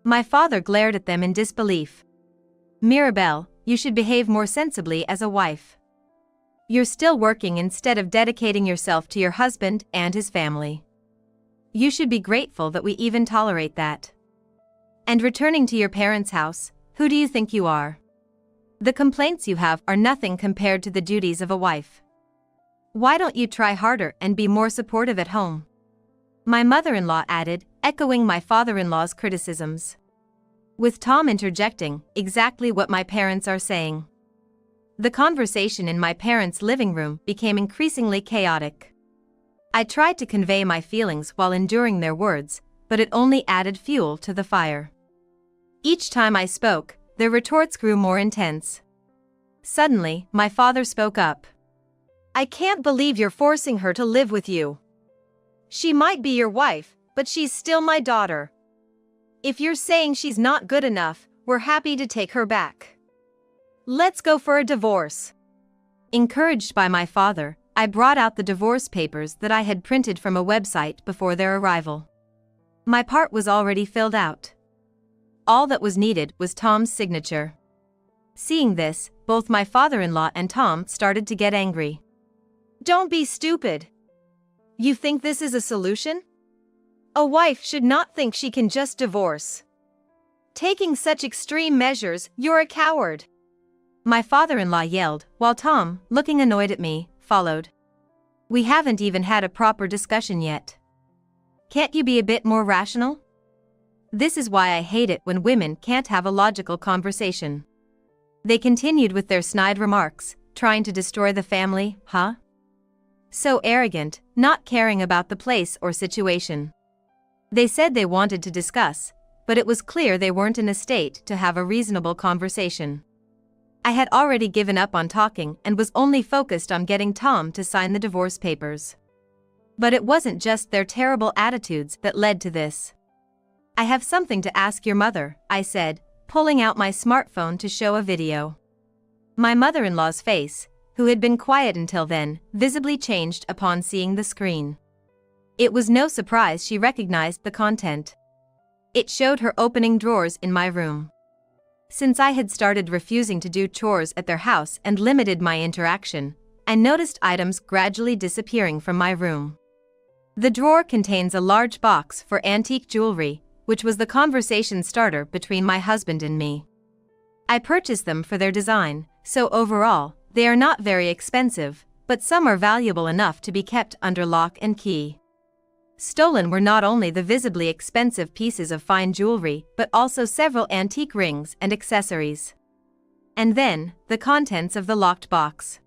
My father glared at them in disbelief. "Mirabelle, you should behave more sensibly as a wife. You're still working instead of dedicating yourself to your husband and his family. You should be grateful that we even tolerate that. And returning to your parents' house, who do you think you are? The complaints you have are nothing compared to the duties of a wife. Why don't you try harder and be more supportive at home?" My mother-in-law added, echoing my father-in-law's criticisms. With Tom interjecting, exactly what my parents are saying. The conversation in my parents' living room became increasingly chaotic. I tried to convey my feelings while enduring their words, but it only added fuel to the fire. Each time I spoke, their retorts grew more intense. Suddenly, my father spoke up. "I can't believe you're forcing her to live with you. She might be your wife, but she's still my daughter. If you're saying she's not good enough, we're happy to take her back. Let's go for a divorce." Encouraged by my father, I brought out the divorce papers that I had printed from a website before their arrival. My part was already filled out. All that was needed was Tom's signature. Seeing this, both my father-in-law and Tom started to get angry. "Don't be stupid. You think this is a solution? A wife should not think she can just divorce. Taking such extreme measures, you're a coward." My father-in-law yelled, while Tom, looking annoyed at me, followed. "We haven't even had a proper discussion yet. Can't you be a bit more rational? This is why I hate it when women can't have a logical conversation." They continued with their snide remarks, trying to destroy the family, huh? So arrogant, not caring about the place or situation. They said they wanted to discuss, but it was clear they weren't in a state to have a reasonable conversation. I had already given up on talking and was only focused on getting Tom to sign the divorce papers. But it wasn't just their terrible attitudes that led to this. "I have something to ask your mother," I said, pulling out my smartphone to show a video. My mother-in-law's face, who had been quiet until then, visibly changed upon seeing the screen. It was no surprise she recognized the content. It showed her opening drawers in my room. Since I had started refusing to do chores at their house and limited my interaction, I noticed items gradually disappearing from my room. The drawer contains a large box for antique jewelry, which was the conversation starter between my husband and me. I purchased them for their design, so overall, they are not very expensive, but some are valuable enough to be kept under lock and key. Stolen were not only the visibly expensive pieces of fine jewelry, but also several antique rings and accessories. And then, the contents of the locked box.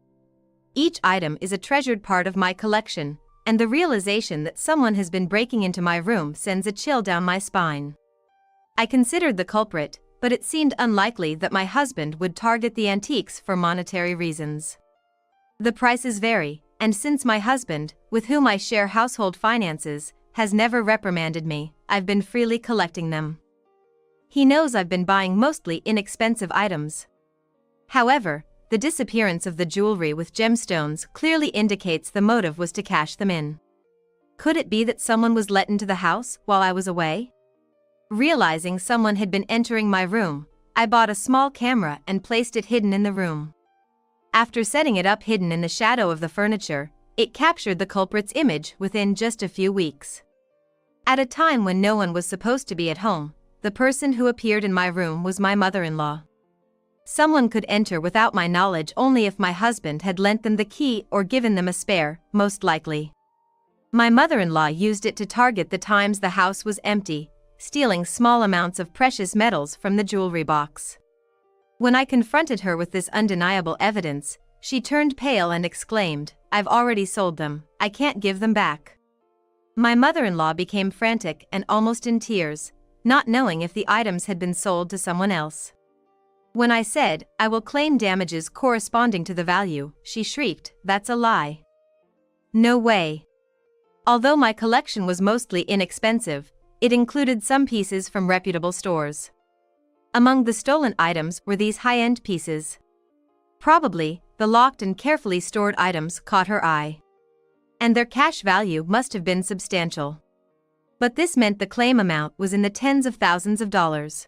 Each item is a treasured part of my collection, and the realization that someone has been breaking into my room sends a chill down my spine. I considered the culprit, but it seemed unlikely that my husband would target the antiques for monetary reasons. The prices vary, and since my husband, with whom I share household finances, has never reprimanded me, I've been freely collecting them. He knows I've been buying mostly inexpensive items. However, the disappearance of the jewelry with gemstones clearly indicates the motive was to cash them in. Could it be that someone was let into the house while I was away? Realizing someone had been entering my room, I bought a small camera and placed it hidden in the room. After setting it up hidden in the shadow of the furniture, it captured the culprit's image within just a few weeks. At a time when no one was supposed to be at home, the person who appeared in my room was my mother-in-law. Someone could enter without my knowledge only if my husband had lent them the key or given them a spare, most likely. My mother-in-law used it to target the times the house was empty, stealing small amounts of precious metals from the jewelry box. When I confronted her with this undeniable evidence, she turned pale and exclaimed, "I've already sold them, I can't give them back." My mother-in-law became frantic and almost in tears, not knowing if the items had been sold to someone else. When I said, I will claim damages corresponding to the value, she shrieked, "That's a lie. No way." Although my collection was mostly inexpensive, it included some pieces from reputable stores. Among the stolen items were these high-end pieces. Probably, the locked and carefully stored items caught her eye. And their cash value must have been substantial. But this meant the claim amount was in the tens of thousands of dollars.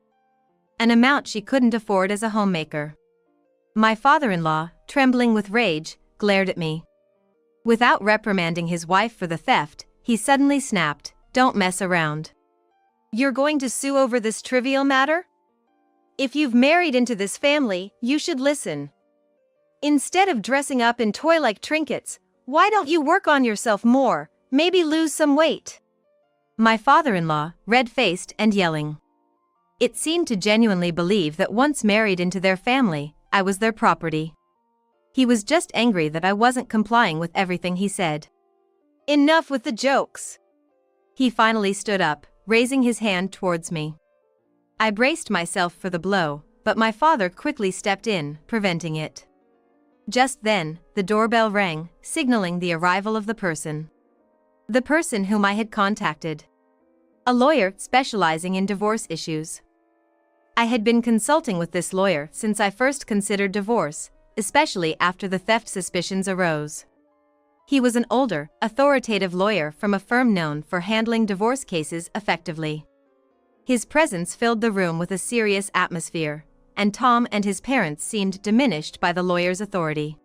An amount she couldn't afford as a homemaker. My father-in-law, trembling with rage, glared at me. Without reprimanding his wife for the theft, he suddenly snapped, "Don't mess around. You're going to sue over this trivial matter? If you've married into this family, you should listen. Instead of dressing up in toy-like trinkets, why don't you work on yourself more, maybe lose some weight?" My father-in-law, red-faced and yelling. It seemed to genuinely believe that once married into their family, I was their property. He was just angry that I wasn't complying with everything he said. Enough with the jokes. He finally stood up, raising his hand towards me. I braced myself for the blow, but my father quickly stepped in, preventing it. Just then, the doorbell rang, signaling the arrival of the person. The person whom I had contacted. A lawyer specializing in divorce issues. I had been consulting with this lawyer since I first considered divorce, especially after the theft suspicions arose. He was an older, authoritative lawyer from a firm known for handling divorce cases effectively. His presence filled the room with a serious atmosphere, and Tom and his parents seemed diminished by the lawyer's authority.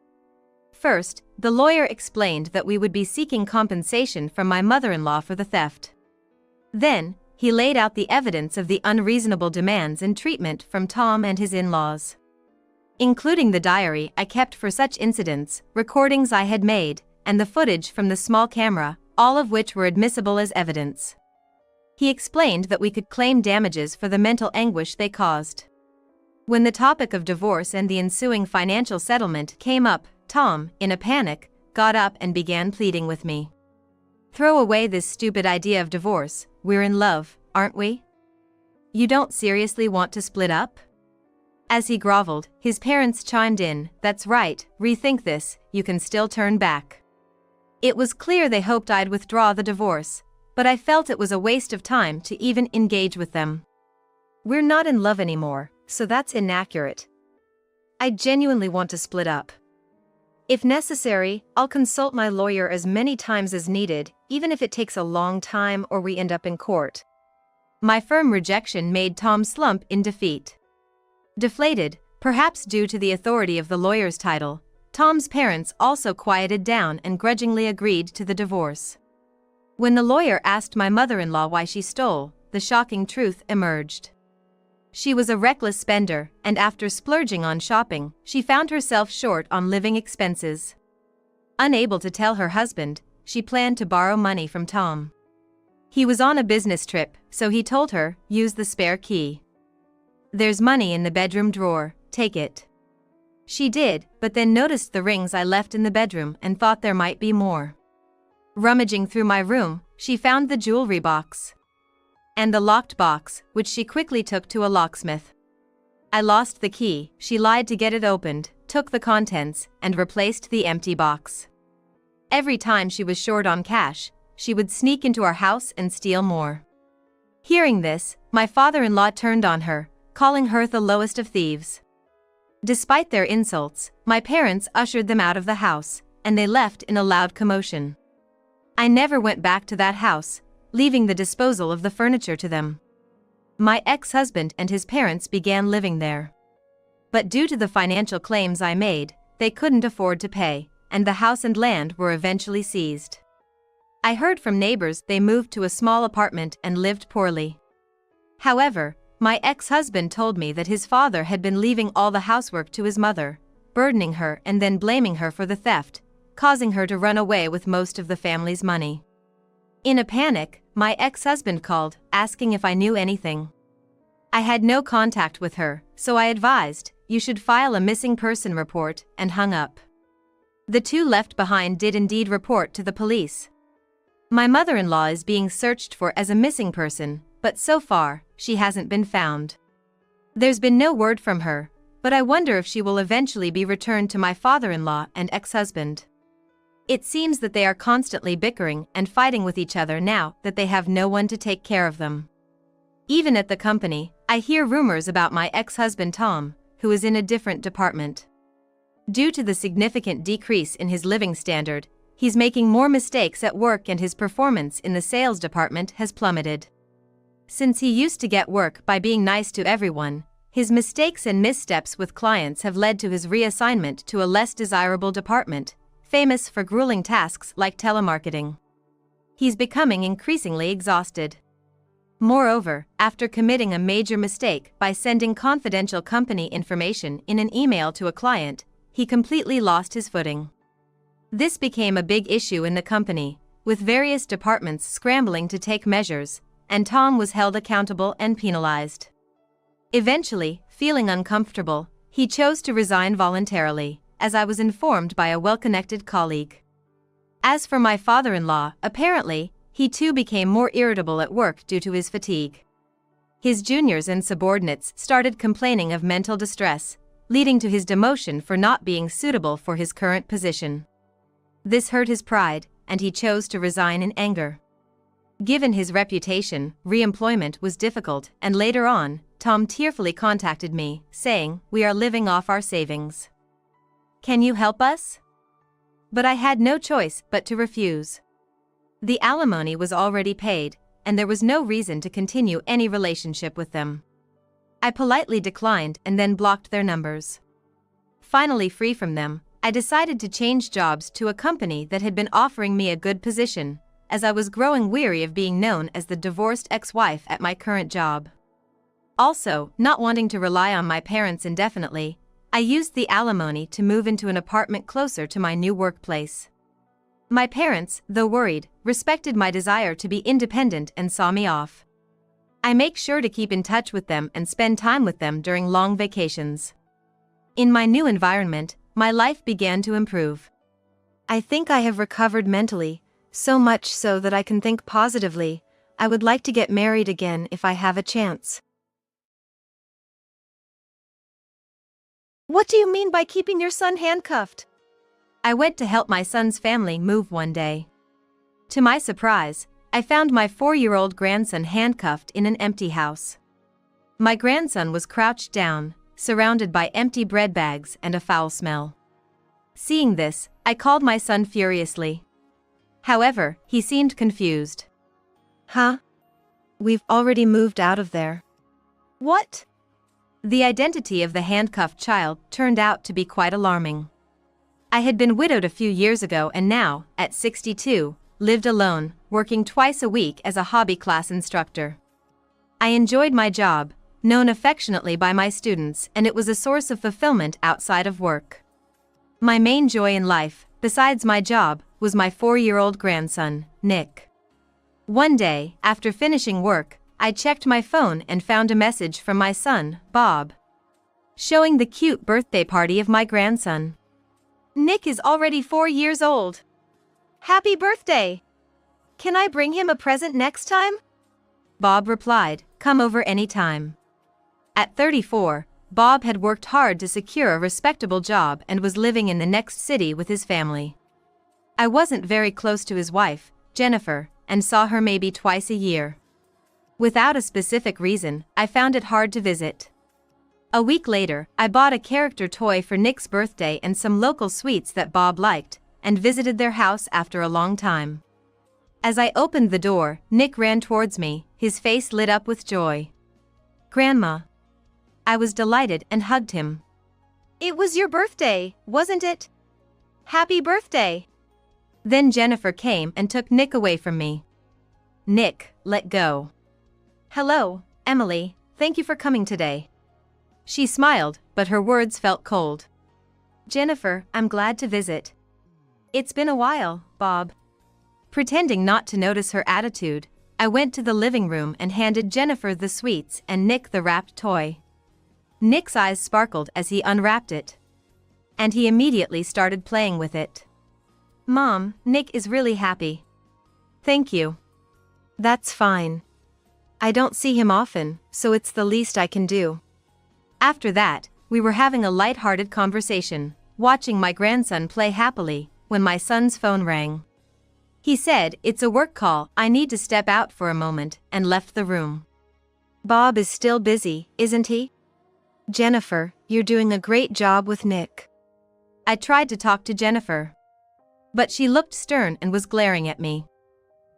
First, the lawyer explained that we would be seeking compensation from my mother-in-law for the theft. Then, he laid out the evidence of the unreasonable demands and treatment from Tom and his in-laws. Including the diary I kept for such incidents, recordings I had made, and the footage from the small camera, all of which were admissible as evidence. He explained that we could claim damages for the mental anguish they caused. When the topic of divorce and the ensuing financial settlement came up, Tom, in a panic, got up and began pleading with me. "Throw away this stupid idea of divorce, we're in love, aren't we? You don't seriously want to split up?" As he groveled, his parents chimed in, "That's right, rethink this, you can still turn back." It was clear they hoped I'd withdraw the divorce, but I felt it was a waste of time to even engage with them. "We're not in love anymore, so that's inaccurate. I genuinely want to split up. If necessary, I'll consult my lawyer as many times as needed, even if it takes a long time or we end up in court." My firm rejection made Tom slump in defeat. Deflated, perhaps due to the authority of the lawyer's title, Tom's parents also quieted down and grudgingly agreed to the divorce. When the lawyer asked my mother-in-law why she stole, the shocking truth emerged. She was a reckless spender, and after splurging on shopping, she found herself short on living expenses. Unable to tell her husband, she planned to borrow money from Tom. He was on a business trip, so he told her, "Use the spare key. There's money in the bedroom drawer, take it." She did, but then noticed the rings I left in the bedroom and thought there might be more. Rummaging through my room, she found the jewelry box. And the locked box, which she quickly took to a locksmith. I lost the key, she lied to get it opened, took the contents, and replaced the empty box. Every time she was short on cash, she would sneak into our house and steal more. Hearing this, my father-in-law turned on her, calling her the lowest of thieves. Despite their insults, my parents ushered them out of the house, and they left in a loud commotion. I never went back to that house, leaving the disposal of the furniture to them. My ex-husband and his parents began living there. But due to the financial claims I made, they couldn't afford to pay, and the house and land were eventually seized. I heard from neighbors they moved to a small apartment and lived poorly. However, my ex-husband told me that his father had been leaving all the housework to his mother, burdening her and then blaming her for the theft, causing her to run away with most of the family's money. In a panic, my ex-husband called, asking if I knew anything. I had no contact with her, so I advised, "You should file a missing person report," and hung up. The two left behind did indeed report to the police. My mother-in-law is being searched for as a missing person, but so far, she hasn't been found. There's been no word from her, But I wonder if she will eventually be returned to my father-in-law and ex-husband. It seems that they are constantly bickering and fighting with each other now that they have no one to take care of them. Even at the company, I hear rumors about my ex-husband Tom, who is in a different department. Due to the significant decrease in his living standard, he's making more mistakes at work and his performance in the sales department has plummeted. Since he used to get work by being nice to everyone, his mistakes and missteps with clients have led to his reassignment to a less desirable department, famous for grueling tasks like telemarketing. He's becoming increasingly exhausted. Moreover, after committing a major mistake by sending confidential company information in an email to a client, he completely lost his footing. This became a big issue in the company, with various departments scrambling to take measures, and Tom was held accountable and penalized. Eventually, feeling uncomfortable, he chose to resign voluntarily, as I was informed by a well-connected colleague. As for my father-in-law, apparently, he too became more irritable at work due to his fatigue. His juniors and subordinates started complaining of mental distress, leading to his demotion for not being suitable for his current position. This hurt his pride, and he chose to resign in anger. Given his reputation, re-employment was difficult, and later on, Tom tearfully contacted me, saying, "We are living off our savings. Can you help us?" But I had no choice but to refuse. The alimony was already paid, and there was no reason to continue any relationship with them. I politely declined and then blocked their numbers. Finally free from them, I decided to change jobs to a company that had been offering me a good position, as I was growing weary of being known as the divorced ex-wife at my current job. Also, not wanting to rely on my parents indefinitely, I used the alimony to move into an apartment closer to my new workplace. My parents, though worried, respected my desire to be independent and saw me off. I make sure to keep in touch with them and spend time with them during long vacations. In my new environment, my life began to improve. I think I have recovered mentally, so much so that I can think positively. I would like to get married again if I have a chance. What do you mean by keeping your son handcuffed? I went to help my son's family move one day. To my surprise, I found my 4-year-old grandson handcuffed in an empty house. My grandson was crouched down, surrounded by empty bread bags and a foul smell. Seeing this, I called my son furiously. However, he seemed confused. Huh? We've already moved out of there. What? The identity of the handcuffed child turned out to be quite alarming. I had been widowed a few years ago and now, at 62, lived alone, working twice a week as a hobby class instructor. I enjoyed my job, known affectionately by my students, and it was a source of fulfillment outside of work. My main joy in life, besides my job, was my 4-year-old grandson, Nick. One day, after finishing work, I checked my phone and found a message from my son, Bob, showing the cute birthday party of my grandson. Nick is already 4 years old. Happy birthday! Can I bring him a present next time? Bob replied, "Come over any time." At 34, Bob had worked hard to secure a respectable job and was living in the next city with his family. I wasn't very close to his wife, Jennifer, and saw her maybe twice a year. Without a specific reason, I found it hard to visit. A week later, I bought a character toy for Nick's birthday and some local sweets that Bob liked, and visited their house after a long time. As I opened the door, Nick ran towards me, his face lit up with joy. "Grandma." I was delighted and hugged him. It was your birthday, wasn't it? Happy birthday! Then Jennifer came and took Nick away from me. "Nick, let go." "Hello, Emily, thank you for coming today." She smiled, but her words felt cold. "Jennifer, I'm glad to visit." "It's been a while, Bob." Pretending not to notice her attitude, I went to the living room and handed Jennifer the sweets and Nick the wrapped toy. Nick's eyes sparkled as he unwrapped it. And he immediately started playing with it. "Mom, Nick is really happy." "Thank you." That's fine. I don't see him often, so it's the least I can do. After that, we were having a light-hearted conversation, watching my grandson play happily, when my son's phone rang. He said, "It's a work call, I need to step out for a moment," and left the room. Bob is still busy, isn't he? Jennifer, you're doing a great job with Nick. I tried to talk to Jennifer, but she looked stern and was glaring at me.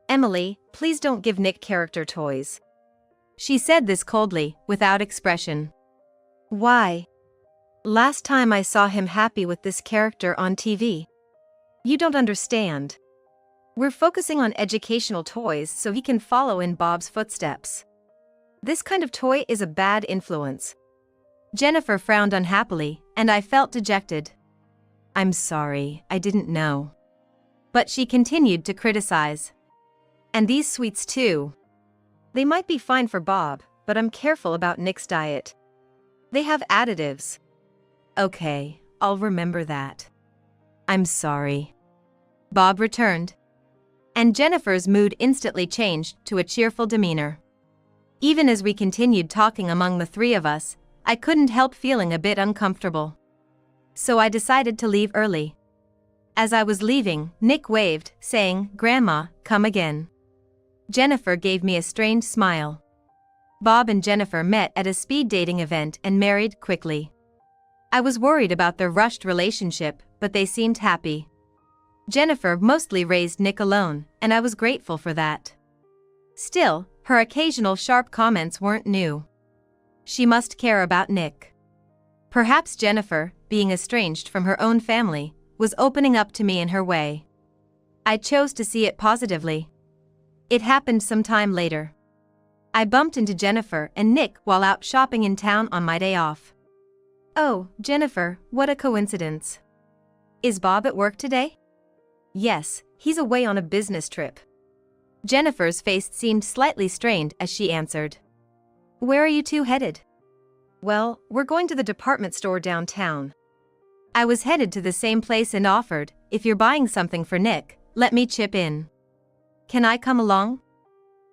Emily, please don't give Nick character toys. She said this coldly, without expression. Why? Last time I saw him happy with this character on TV. You don't understand. We're focusing on educational toys so he can follow in Bob's footsteps. This kind of toy is a bad influence. Jennifer frowned unhappily, and I felt dejected. "I'm sorry, I didn't know." But she continued to criticize. "And these sweets too. They might be fine for Bob, but I'm careful about Nick's diet. They have additives." "Okay, I'll remember that. I'm sorry." Bob returned, and Jennifer's mood instantly changed to a cheerful demeanor. Even as we continued talking among the three of us, I couldn't help feeling a bit uncomfortable. So I decided to leave early. As I was leaving, Nick waved, saying, "Grandma, come again." Jennifer gave me a strange smile. Bob and Jennifer met at a speed dating event and married quickly. I was worried about their rushed relationship, but they seemed happy. Jennifer mostly raised Nick alone, and I was grateful for that. Still, her occasional sharp comments weren't new. She must care about Nick. Perhaps Jennifer, being estranged from her own family, was opening up to me in her way. I chose to see it positively. It happened some time later. I bumped into Jennifer and Nick while out shopping in town on my day off. "Oh, Jennifer, what a coincidence. Is Bob at work today?" "Yes, he's away on a business trip." Jennifer's face seemed slightly strained as she answered. "Where are you two headed?" "Well, we're going to the department store downtown." I was headed to the same place and offered, "If you're buying something for Nick, let me chip in. Can I come along?"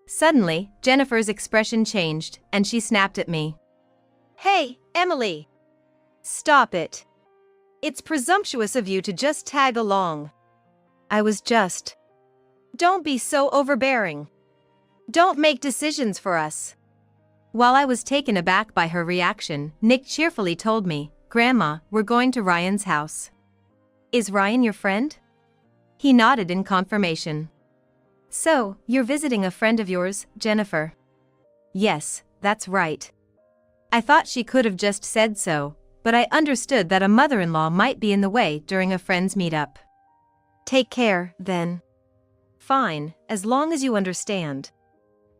Suddenly, Jennifer's expression changed, and she snapped at me. "Hey, Emily! Stop it. It's presumptuous of you to just tag along." "I was just..." "Don't be so overbearing. Don't make decisions for us." While I was taken aback by her reaction, Nick cheerfully told me, "Grandma, we're going to Ryan's house." "Is Ryan your friend?" He nodded in confirmation. "So, you're visiting a friend of yours, Jennifer?" "Yes, that's right." I thought she could have just said so, but I understood that a mother-in-law might be in the way during a friend's meetup. "Take care, then." "Fine, as long as you understand."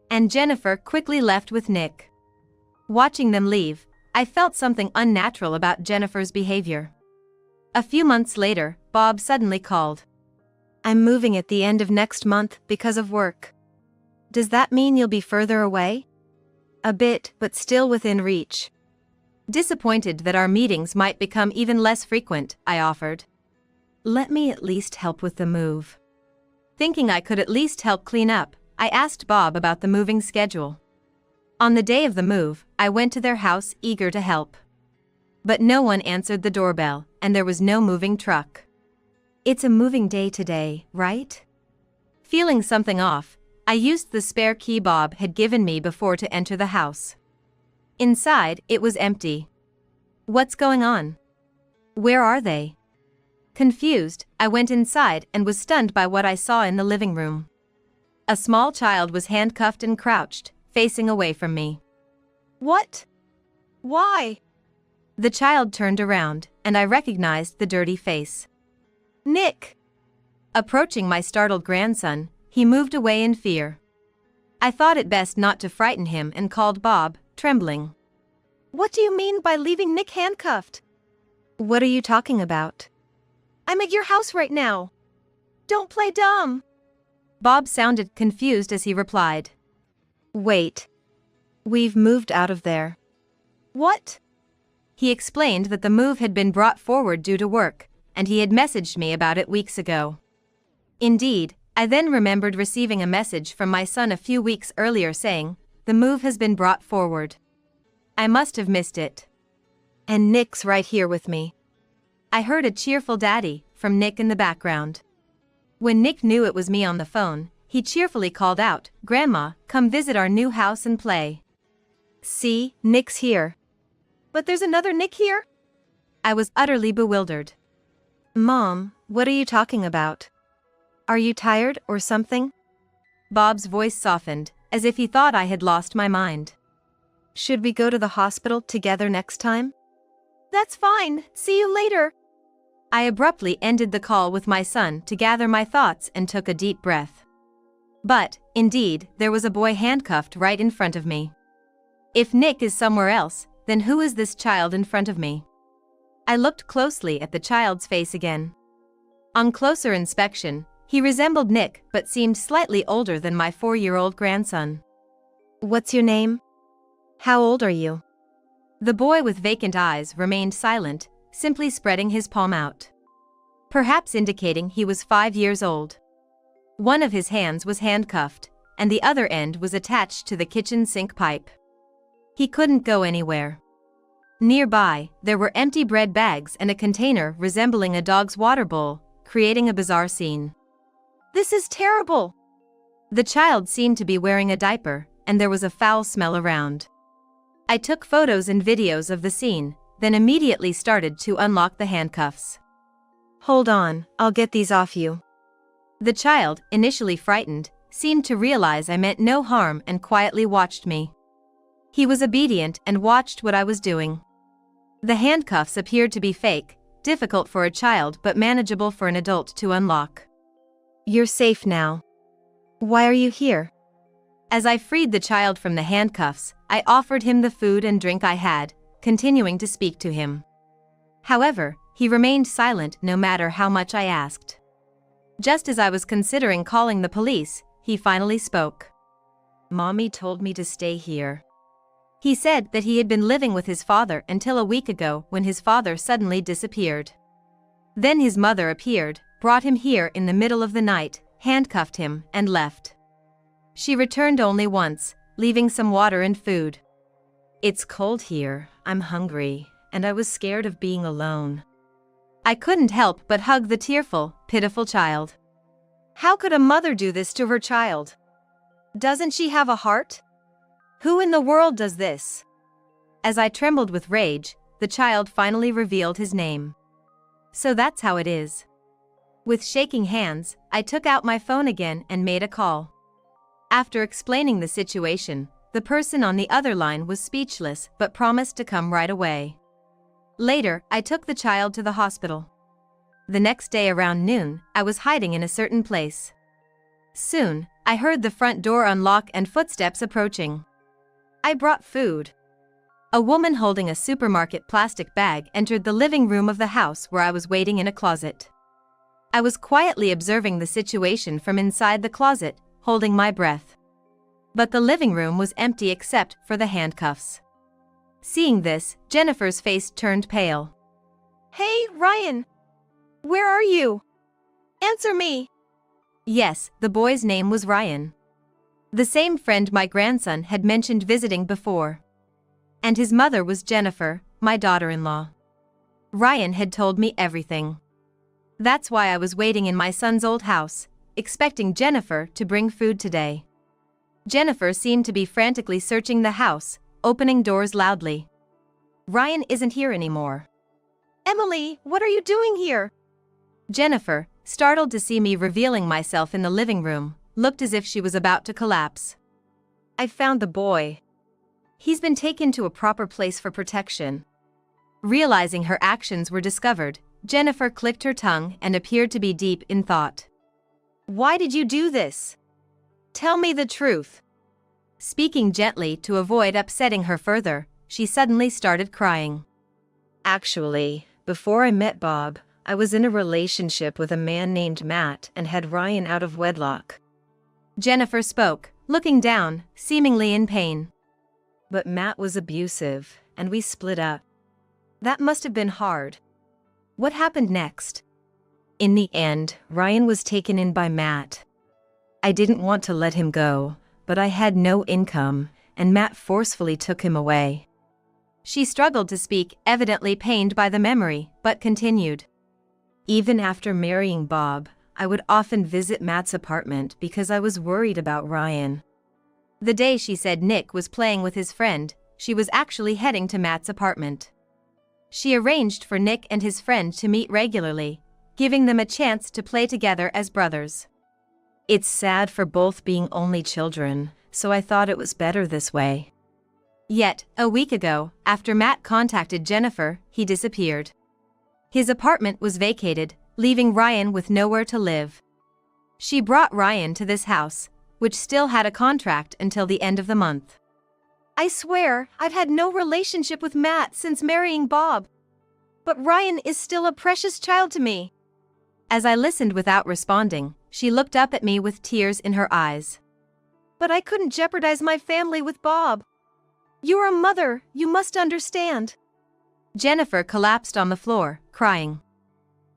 And Jennifer quickly left with Nick. Watching them leave, I felt something unnatural about Jennifer's behavior. A few months later, Bob suddenly called. "I'm moving at the end of next month because of work. Does that mean you'll be further away?" "A bit, but still within reach." Disappointed that our meetings might become even less frequent, I offered. "Let me at least help with the move." Thinking I could at least help clean up, I asked Bob about the moving schedule. On the day of the move, I went to their house eager to help. But no one answered the doorbell, and there was no moving truck. "It's a moving day today, right?" Feeling something off, I used the spare key Bob had given me before to enter the house. Inside, it was empty. "What's going on? Where are they?" Confused, I went inside and was stunned by what I saw in the living room. A small child was handcuffed and crouched, facing away from me. "What? Why?" The child turned around, and I recognized the dirty face. "Nick!" Approaching my startled grandson, he moved away in fear. I thought it best not to frighten him and called Bob, trembling. "What do you mean by leaving Nick handcuffed?" "What are you talking about?" "I'm at your house right now. Don't play dumb." Bob sounded confused as he replied. "Wait. We've moved out of there." "What?" He explained that the move had been brought forward due to work, and he had messaged me about it weeks ago. Indeed, I then remembered receiving a message from my son a few weeks earlier saying, "The move has been brought forward." I must have missed it. And Nick's right here with me. I heard a cheerful daddy from Nick in the background. When Nick knew it was me on the phone, he cheerfully called out, "Grandma, come visit our new house and play." See, Nick's here. But there's another Nick here? I was utterly bewildered. Mom, what are you talking about? Are you tired or something? Bob's voice softened, as if he thought I had lost my mind. Should we go to the hospital together next time? That's fine, see you later. I abruptly ended the call with my son to gather my thoughts and took a deep breath. But, indeed, there was a boy handcuffed right in front of me. If Nick is somewhere else, then who is this child in front of me? I looked closely at the child's face again. On closer inspection, he resembled Nick but seemed slightly older than my 4-year-old grandson. What's your name? How old are you? The boy with vacant eyes remained silent, simply spreading his palm out, perhaps indicating he was 5 years old. One of his hands was handcuffed, and the other end was attached to the kitchen sink pipe. He couldn't go anywhere. Nearby, there were empty bread bags and a container resembling a dog's water bowl, creating a bizarre scene. This is terrible. The child seemed to be wearing a diaper, and there was a foul smell around. I took photos and videos of the scene, then immediately started to unlock the handcuffs. Hold on, I'll get these off you. The child, initially frightened, seemed to realize I meant no harm and quietly watched me. He was obedient and watched what I was doing. The handcuffs appeared to be fake, difficult for a child but manageable for an adult to unlock. You're safe now. Why are you here? As I freed the child from the handcuffs, I offered him the food and drink I had, continuing to speak to him. However, he remained silent no matter how much I asked. Just as I was considering calling the police, he finally spoke. Mommy told me to stay here. He said that he had been living with his father until a week ago when his father suddenly disappeared. Then his mother appeared, brought him here in the middle of the night, handcuffed him, and left. She returned only once, leaving some water and food. It's cold here, I'm hungry, and I was scared of being alone. I couldn't help but hug the tearful, pitiful child. How could a mother do this to her child? Doesn't she have a heart? Who in the world does this? As I trembled with rage, the child finally revealed his name. So that's how it is. With shaking hands, I took out my phone again and made a call. After explaining the situation, the person on the other line was speechless but promised to come right away. Later, I took the child to the hospital. The next day around noon, I was hiding in a certain place. Soon, I heard the front door unlock and footsteps approaching. I brought food. A woman holding a supermarket plastic bag entered the living room of the house where I was waiting in a closet. I was quietly observing the situation from inside the closet, holding my breath. But the living room was empty except for the handcuffs. Seeing this, Jennifer's face turned pale. Hey, Ryan! Where are you? Answer me! Yes, the boy's name was Ryan. The same friend my grandson had mentioned visiting before. And his mother was Jennifer, my daughter-in-law. Ryan had told me everything. That's why I was waiting in my son's old house, expecting Jennifer to bring food today. Jennifer seemed to be frantically searching the house, opening doors loudly. Ryan isn't here anymore. Emily, what are you doing here? Jennifer, startled to see me revealing myself in the living room, looked as if she was about to collapse. I found the boy. He's been taken to a proper place for protection. Realizing her actions were discovered, Jennifer clicked her tongue and appeared to be deep in thought. Why did you do this? Tell me the truth. Speaking gently to avoid upsetting her further, she suddenly started crying. Actually, before I met Bob, I was in a relationship with a man named Matt and had Ryan out of wedlock. Jennifer spoke, looking down, seemingly in pain. But Matt was abusive, and we split up. That must have been hard. What happened next? In the end, Ryan was taken in by Matt. I didn't want to let him go, but I had no income, and Matt forcefully took him away. She struggled to speak, evidently pained by the memory, but continued. Even after marrying Bob, I would often visit Matt's apartment because I was worried about Ryan. The day she said Nick was playing with his friend, she was actually heading to Matt's apartment. She arranged for Nick and his friend to meet regularly, giving them a chance to play together as brothers. It's sad for both being only children, so I thought it was better this way. Yet, a week ago, after Matt contacted Jennifer, he disappeared. His apartment was vacated, leaving Ryan with nowhere to live. She brought Ryan to this house, which still had a contract until the end of the month. I swear, I've had no relationship with Matt since marrying Bob. But Ryan is still a precious child to me. As I listened without responding, she looked up at me with tears in her eyes. But I couldn't jeopardize my family with Bob. You're a mother, you must understand. Jennifer collapsed on the floor, crying.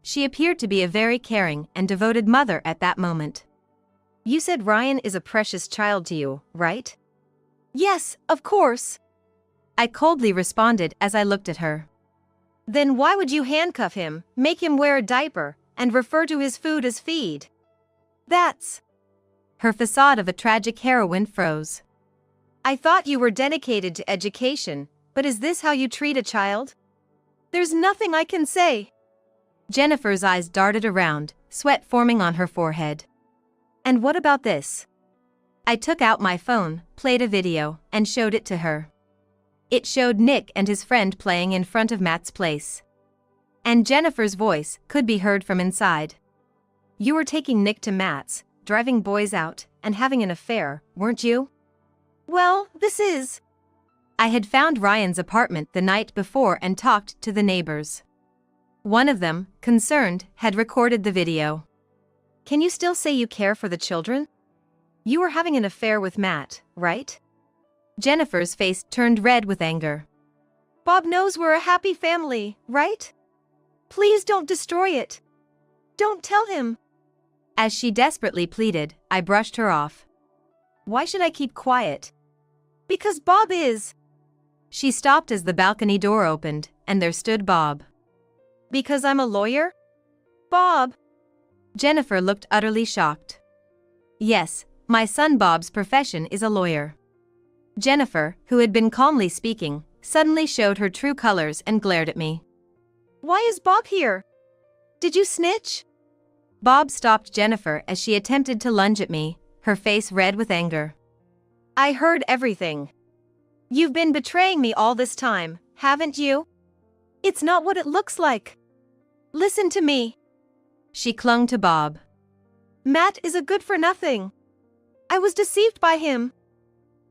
She appeared to be a very caring and devoted mother at that moment. You said Ryan is a precious child to you, right? Yes, of course. I coldly responded as I looked at her. Then why would you handcuff him, make him wear a diaper, and refer to his food as feed? That's... Her facade of a tragic heroine froze. I thought you were dedicated to education, but is this how you treat a child? There's nothing I can say. Jennifer's eyes darted around, sweat forming on her forehead. And what about this? I took out my phone, played a video, and showed it to her. It showed Nick and his friend playing in front of Matt's place. And Jennifer's voice could be heard from inside. You were taking Nick to Matt's, driving boys out, and having an affair, weren't you? Well, this is... I had found Ryan's apartment the night before and talked to the neighbors. One of them, concerned, had recorded the video. Can you still say you care for the children? You were having an affair with Matt, right? Jennifer's face turned red with anger. Bob knows we're a happy family, right? Please don't destroy it. Don't tell him. As she desperately pleaded, I brushed her off. Why should I keep quiet? Because Bob is. She stopped as the balcony door opened, and there stood Bob. Because I'm a lawyer? Bob. Jennifer looked utterly shocked. Yes, my son Bob's profession is a lawyer. Jennifer, who had been calmly speaking, suddenly showed her true colors and glared at me. Why is Bob here? Did you snitch? Bob stopped Jennifer as she attempted to lunge at me, her face red with anger. I heard everything. You've been betraying me all this time, haven't you? It's not what it looks like. Listen to me. She clung to Bob. Matt is a good-for-nothing. I was deceived by him.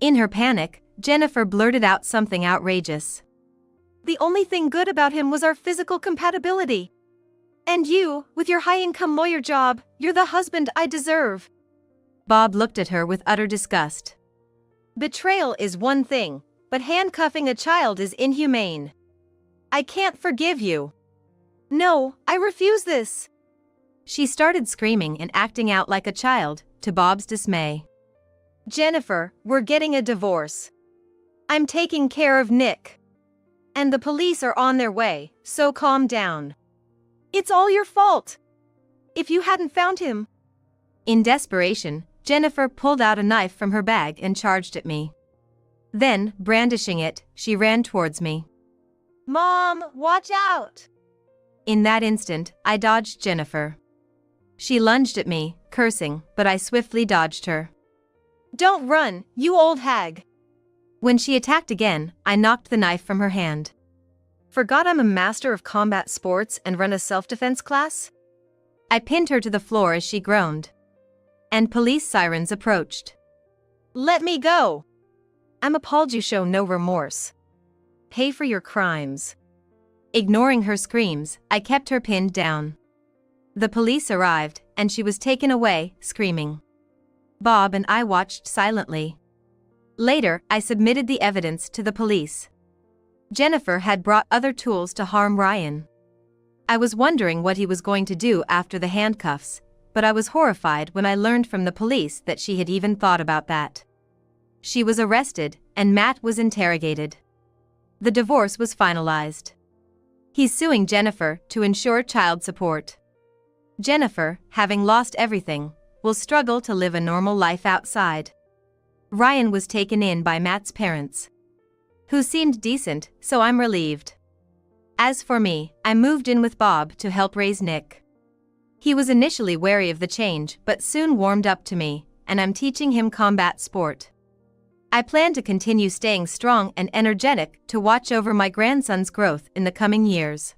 In her panic, Jennifer blurted out something outrageous. The only thing good about him was our physical compatibility. And you, with your high-income lawyer job, you're the husband I deserve. Bob looked at her with utter disgust. Betrayal is one thing, but handcuffing a child is inhumane. I can't forgive you. No, I refuse this. She started screaming and acting out like a child, to Bob's dismay. Jennifer, we're getting a divorce. I'm taking care of Nick. And the police are on their way, so calm down. It's all your fault. If you hadn't found him. In desperation, Jennifer pulled out a knife from her bag and charged at me. Then, brandishing it, she ran towards me. Mom, watch out! In that instant, I dodged Jennifer. She lunged at me, cursing, but I swiftly dodged her. Don't run, you old hag. When she attacked again, I knocked the knife from her hand. Forgot I'm a master of combat sports and run a self-defense class? I pinned her to the floor as she groaned. And police sirens approached. Let me go. I'm appalled you show no remorse. Pay for your crimes. Ignoring her screams, I kept her pinned down. The police arrived, and she was taken away, screaming. Bob and I watched silently. Later, I submitted the evidence to the police. Jennifer had brought other tools to harm Ryan. I was wondering what he was going to do after the handcuffs, but I was horrified when I learned from the police that she had even thought about that. She was arrested, and Matt was interrogated. The divorce was finalized. He's suing Jennifer to ensure child support. Jennifer, having lost everything, will struggle to live a normal life outside. Ryan was taken in by Matt's parents, who seemed decent, so I'm relieved. As for me, I moved in with Bob to help raise Nick. He was initially wary of the change but soon warmed up to me, and I'm teaching him combat sport. I plan to continue staying strong and energetic to watch over my grandson's growth in the coming years.